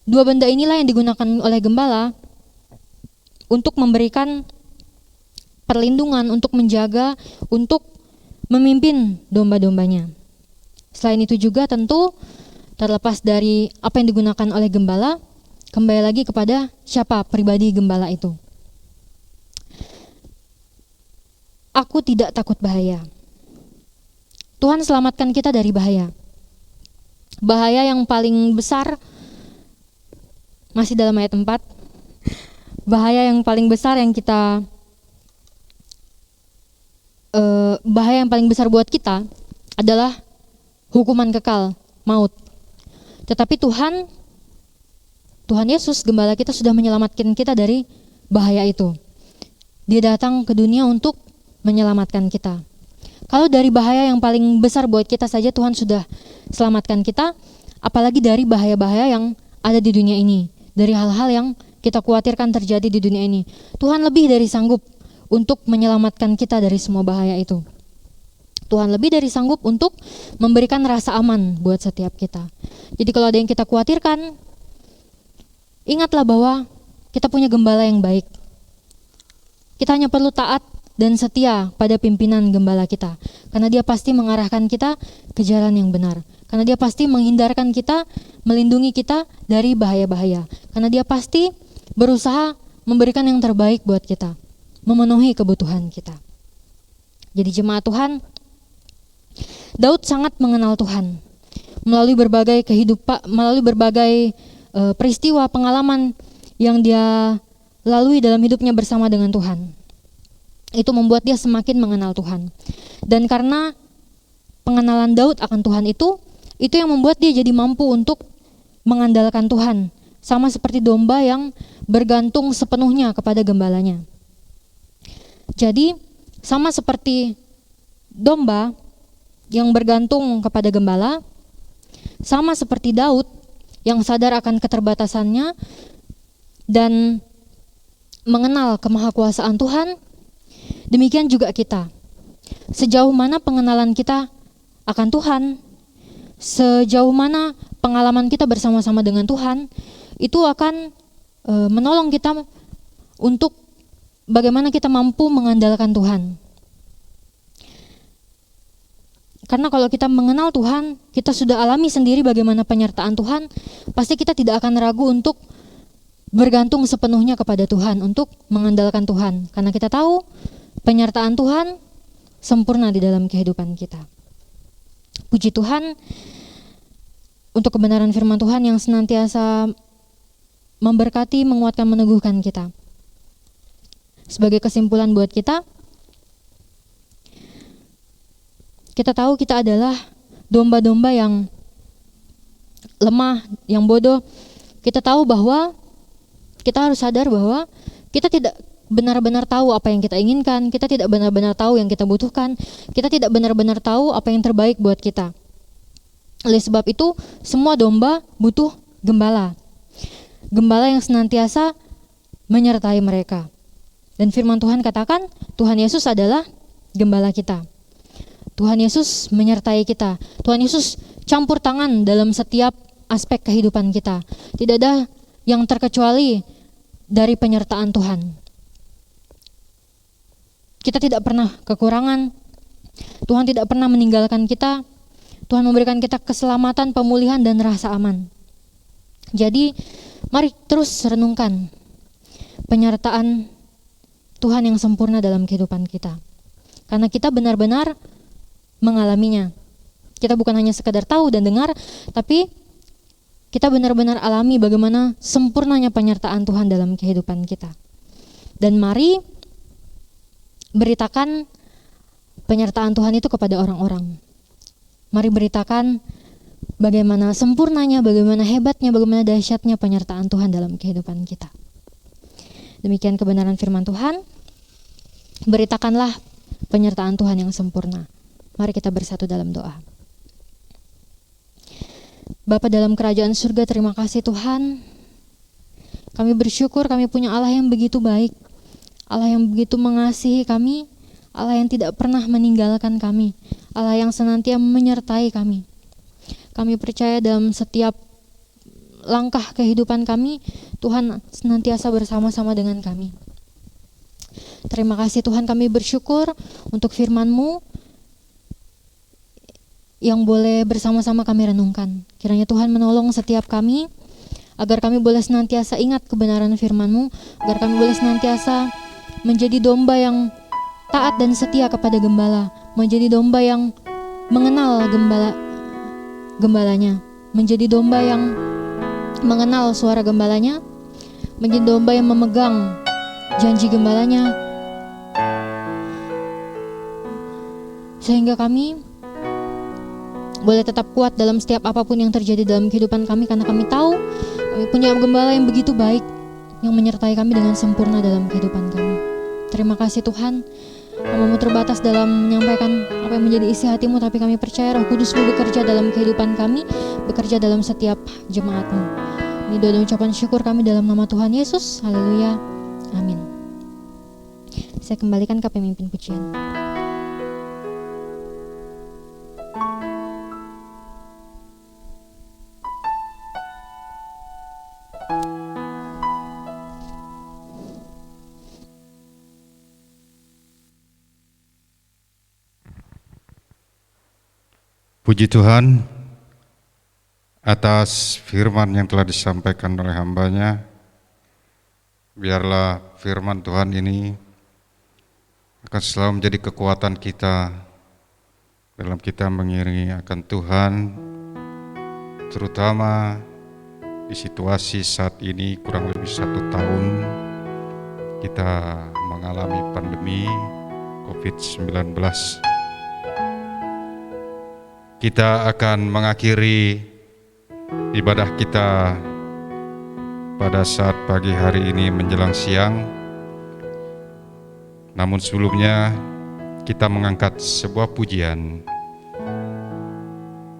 dua benda inilah yang digunakan oleh gembala untuk memberikan perlindungan, untuk menjaga, untuk memimpin domba-dombanya. Selain itu juga tentu terlepas dari apa yang digunakan oleh gembala, kembali lagi kepada siapa pribadi gembala itu. Aku tidak takut bahaya. Tuhan selamatkan kita dari bahaya. Bahaya yang paling besar, masih dalam ayat 4, bahaya yang paling besar yang kita bahaya yang paling besar buat kita adalah hukuman kekal, maut. Tetapi Tuhan Yesus, gembala kita, sudah menyelamatkan kita dari bahaya itu. Dia datang ke dunia untuk menyelamatkan kita. Kalau dari bahaya yang paling besar buat kita saja Tuhan sudah selamatkan kita, apalagi dari bahaya-bahaya yang ada di dunia ini, dari hal-hal yang kita khawatirkan terjadi di dunia ini. Tuhan lebih dari sanggup untuk menyelamatkan kita dari semua bahaya itu. Tuhan lebih dari sanggup untuk memberikan rasa aman buat setiap kita. Jadi kalau ada yang kita khawatirkan, ingatlah bahwa kita punya gembala yang baik. Kita hanya perlu taat dan setia pada pimpinan gembala kita, karena dia pasti mengarahkan kita ke jalan yang benar, karena dia pasti menghindarkan kita, melindungi kita dari bahaya-bahaya, karena dia pasti berusaha memberikan yang terbaik buat kita, memenuhi kebutuhan kita. Jadi jemaat Tuhan, Daud sangat mengenal Tuhan melalui berbagai kehidupan, melalui berbagai peristiwa, pengalaman yang dia lalui dalam hidupnya bersama dengan Tuhan. Itu membuat dia semakin mengenal Tuhan. Dan karena pengenalan Daud akan Tuhan itu yang membuat dia jadi mampu untuk mengandalkan Tuhan, sama seperti domba yang bergantung sepenuhnya kepada gembalanya. Jadi sama seperti domba yang bergantung kepada gembala, sama seperti Daud yang sadar akan keterbatasannya dan mengenal kemahakuasaan Tuhan, demikian juga kita. Sejauh mana pengenalan kita akan Tuhan, sejauh mana pengalaman kita bersama-sama dengan Tuhan, itu akan menolong kita untuk bagaimana kita mampu mengandalkan Tuhan. Karena kalau kita mengenal Tuhan, kita sudah alami sendiri bagaimana penyertaan Tuhan, pasti kita tidak akan ragu untuk bergantung sepenuhnya kepada Tuhan, untuk mengandalkan Tuhan. Karena kita tahu penyertaan Tuhan sempurna di dalam kehidupan kita. Puji Tuhan untuk kebenaran firman Tuhan yang senantiasa memberkati, menguatkan, meneguhkan kita. Sebagai kesimpulan buat kita tahu kita adalah domba-domba yang lemah, yang bodoh. Kita tahu bahwa kita harus sadar bahwa kita tidak benar-benar tahu apa yang kita inginkan, kita tidak benar-benar tahu yang kita butuhkan, kita tidak benar-benar tahu apa yang terbaik buat kita. Oleh sebab itu, semua domba butuh gembala. Gembala yang senantiasa menyertai mereka. Dan firman Tuhan katakan, Tuhan Yesus adalah gembala kita. Tuhan Yesus menyertai kita. Tuhan Yesus campur tangan dalam setiap aspek kehidupan kita. Tidak ada yang terkecuali dari penyertaan Tuhan. Kita tidak pernah kekurangan. Tuhan tidak pernah meninggalkan kita. Tuhan memberikan kita keselamatan, pemulihan, dan rasa aman. Jadi, mari terus renungkan penyertaan Tuhan yang sempurna dalam kehidupan kita. Karena kita benar-benar mengalaminya. Kita bukan hanya sekadar tahu dan dengar, tapi kita benar-benar alami bagaimana sempurnanya penyertaan Tuhan dalam kehidupan kita. Dan mari beritakan penyertaan Tuhan itu kepada orang-orang. Mari beritakan bagaimana sempurnanya, bagaimana hebatnya, bagaimana dahsyatnya penyertaan Tuhan dalam kehidupan kita. Demikian kebenaran firman Tuhan. Beritakanlah penyertaan Tuhan yang sempurna. Mari kita bersatu dalam doa. Bapa dalam kerajaan surga, terima kasih Tuhan. Kami bersyukur kami punya Allah yang begitu baik. Allah yang begitu mengasihi kami. Allah yang tidak pernah meninggalkan kami. Allah yang senantiasa menyertai kami. Kami percaya dalam setiap langkah kehidupan kami, Tuhan senantiasa bersama-sama dengan kami. Terima kasih Tuhan, kami bersyukur untuk firman-Mu yang boleh bersama-sama kami renungkan. Kiranya Tuhan menolong setiap kami, agar kami boleh senantiasa ingat kebenaran firman-Mu, agar kami boleh senantiasa menjadi domba yang taat dan setia kepada gembala, menjadi domba yang mengenal gembalanya, menjadi domba yang mengenal suara gembalanya, menjadi domba yang memegang janji gembalanya, sehingga kami boleh tetap kuat dalam setiap apapun yang terjadi dalam kehidupan kami, karena kami tahu kami punya gembala yang begitu baik, yang menyertai kami dengan sempurna dalam kehidupan kami. Terima kasih Tuhan, Hamba-Mu terbatas dalam menyampaikan apa yang menjadi isi hati-Mu, tapi kami percaya Roh Kudus-Mu bekerja dalam kehidupan kami, bekerja dalam setiap jemaat-Mu. Ini doa dan ucapan syukur kami dalam nama Tuhan Yesus. Haleluya. Amin. Saya kembalikan ke pemimpin pujian. Puji Tuhan atas firman yang telah disampaikan oleh hamba-Nya. Biarlah firman Tuhan ini akan selalu menjadi kekuatan kita dalam kita mengiringi akan Tuhan, terutama di situasi saat ini kurang lebih 1 tahun kita mengalami pandemi COVID-19. Kita akan mengakhiri ibadah kita pada saat pagi hari ini menjelang siang. Namun sebelumnya kita mengangkat sebuah pujian,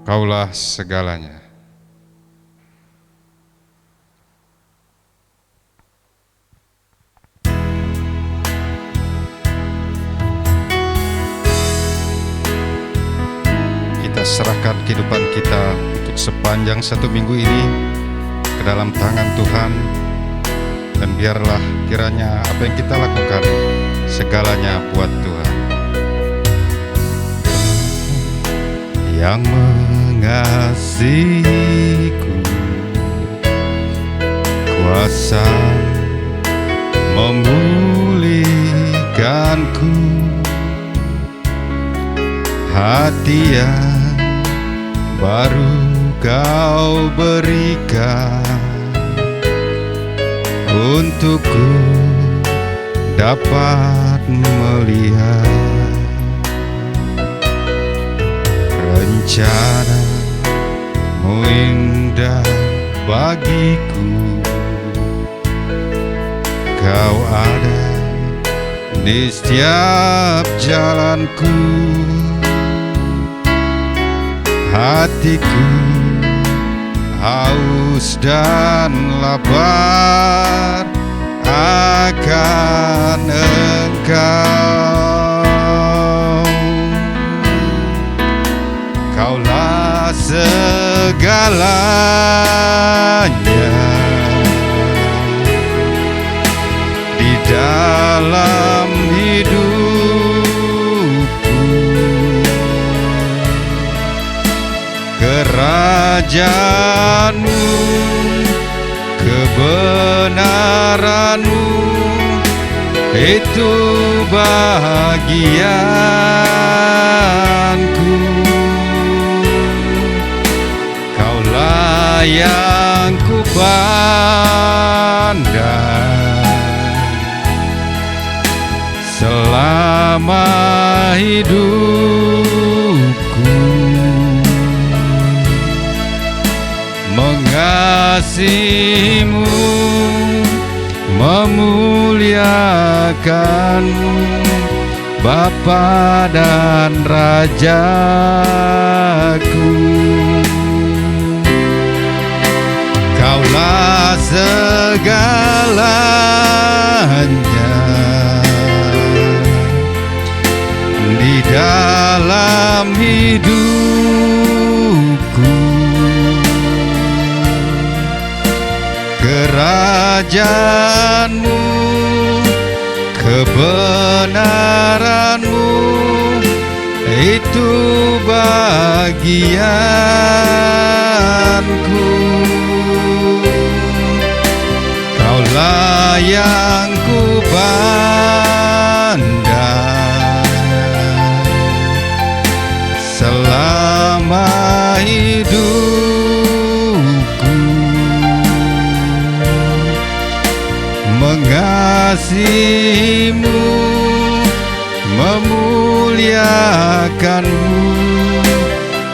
Kaulah segalanya. Serahkan kehidupan kita untuk sepanjang 1 minggu ini ke dalam tangan Tuhan, dan biarlah kiranya apa yang kita lakukan segalanya buat Tuhan. Yang mengasihiku, kuasa memulihkanku, hati yang baru Kau berikan untukku dapat melihat rencana-Mu indah bagiku. Kau ada di setiap jalanku. Hatiku haus dan lapar akan Engkau. Kaulah segalanya di dalam hidupku. Kerajaan-Mu, kebenaran-Mu, itu bagianku. Kaulah yang ku pandang selama hidupku. Mengasihi-Mu, memuliakan-Mu, Bapa dan Rajaku. Kaulah segalanya di dalam hidupku. Kerajaan-Mu, kebenaran-Mu, itu bagianku. Kaulah yang ku pandang selama hidupku. Mengasihi-Mu, memuliakan-Mu,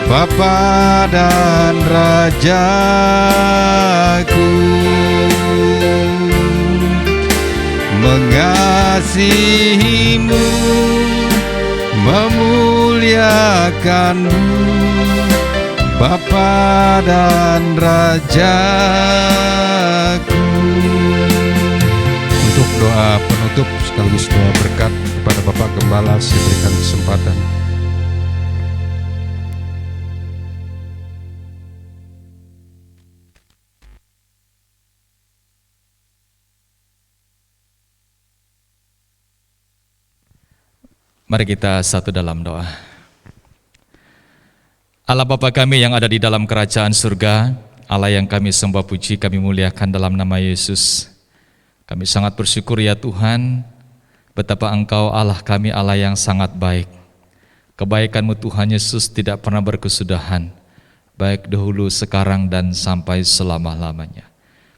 Bapa dan Rajaku. Mengasihi-Mu, memuliakan-Mu, Bapa dan Rajaku. Untuk doa penutup sekaligus doa berkat kepada Bapak Gembala, saya berikan kesempatan. Mari kita satu dalam doa. Allah Bapa kami yang ada di dalam kerajaan surga, Allah yang kami sembah puji, kami muliakan dalam nama Yesus. Kami sangat bersyukur ya Tuhan, betapa Engkau Allah kami, Allah yang sangat baik. Kebaikan-Mu Tuhan Yesus tidak pernah berkesudahan, baik dahulu, sekarang, dan sampai selama-lamanya.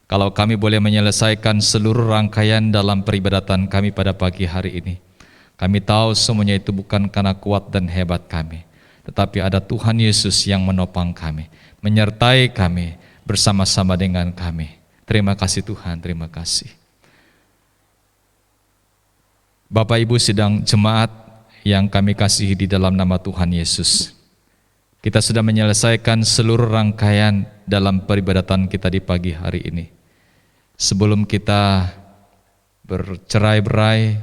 Kalau kami boleh menyelesaikan seluruh rangkaian dalam peribadatan kami pada pagi hari ini, kami tahu semuanya itu bukan karena kuat dan hebat kami, tetapi ada Tuhan Yesus yang menopang kami, menyertai kami, bersama-sama dengan kami. Terima kasih Tuhan, terima kasih. Bapak Ibu sidang jemaat yang kami kasihi di dalam nama Tuhan Yesus, kita sudah menyelesaikan seluruh rangkaian dalam peribadatan kita di pagi hari ini. Sebelum kita bercerai-berai,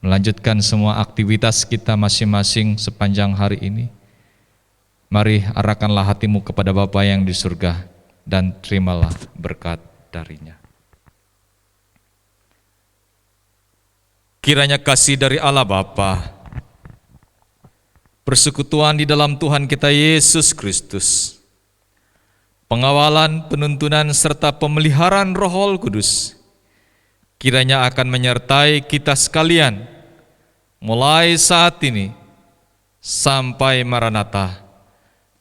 melanjutkan semua aktivitas kita masing-masing sepanjang hari ini, mari arahkanlah hatimu kepada Bapa yang di surga dan terimalah berkat darinya. Kiranya kasih dari Allah Bapa, persekutuan di dalam Tuhan kita Yesus Kristus, pengawalan, penuntunan, serta pemeliharaan Roh Kudus, kiranya akan menyertai kita sekalian, mulai saat ini sampai Maranatha,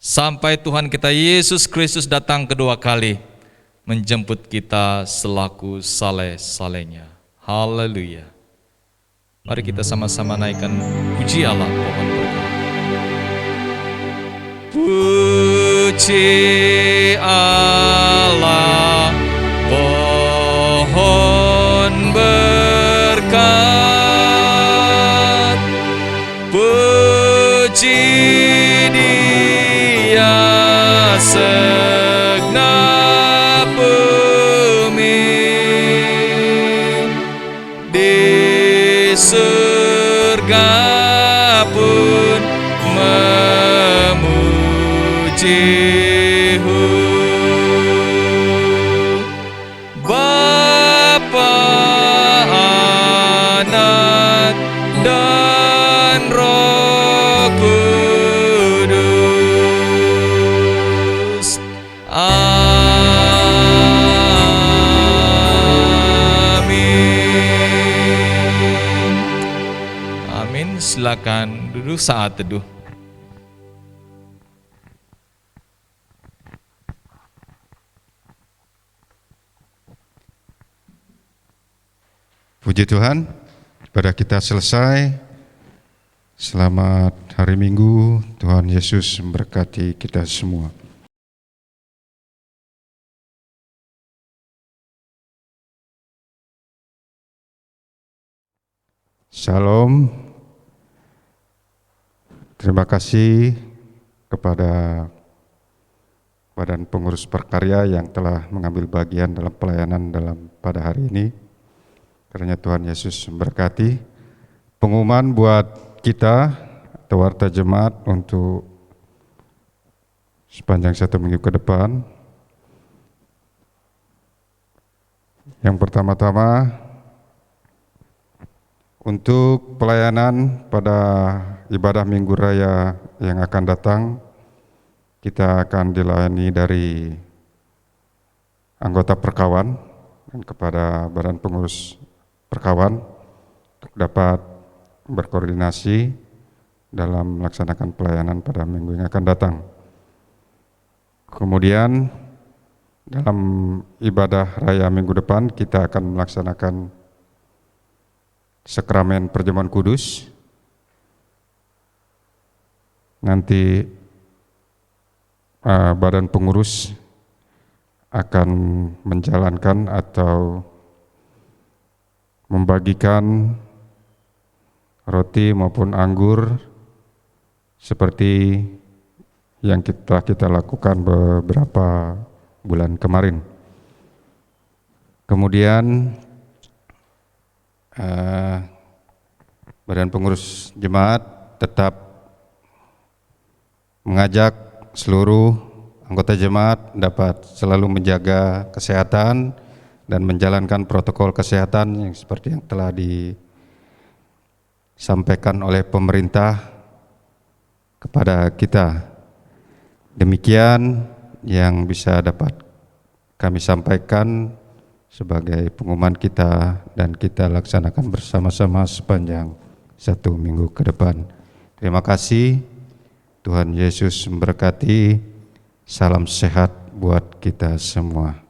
sampai Tuhan kita Yesus Kristus datang kedua kali, menjemput kita selaku saleh-salehnya. Haleluya. Mari kita sama-sama naikkan puji Allah, pohon berkat. Puji Allah, pohon berkat. Puji Dia segenap bumi. silakan duduk saat teduh. Puji Tuhan, pada kita selesai. Selamat hari Minggu, Tuhan Yesus memberkati kita semua. Shalom. Terima kasih kepada Badan Pengurus Prakarya yang telah mengambil bagian dalam pelayanan pada hari ini. Kiranya Tuhan Yesus memberkati. Pengumuman buat kita atau warta jemaat untuk sepanjang 1 minggu ke depan. Yang pertama-tama, untuk pelayanan pada ibadah Minggu Raya yang akan datang, kita akan dilayani dari anggota perkawan dan kepada Badan Pengurus Perkawan untuk dapat berkoordinasi dalam melaksanakan pelayanan pada minggu yang akan datang. Kemudian dalam ibadah Raya minggu depan kita akan melaksanakan Sakramen Perjamuan Kudus. Nanti Badan Pengurus akan menjalankan atau membagikan roti maupun anggur seperti yang kita lakukan beberapa bulan kemarin. Kemudian Badan Pengurus Jemaat tetap mengajak seluruh anggota jemaat dapat selalu menjaga kesehatan dan menjalankan protokol kesehatan yang seperti yang telah disampaikan oleh pemerintah kepada kita. Demikian yang bisa dapat kami sampaikan sebagai pengumuman kita dan kita laksanakan bersama-sama sepanjang 1 minggu ke depan. Terima kasih, Tuhan Yesus memberkati, salam sehat buat kita semua.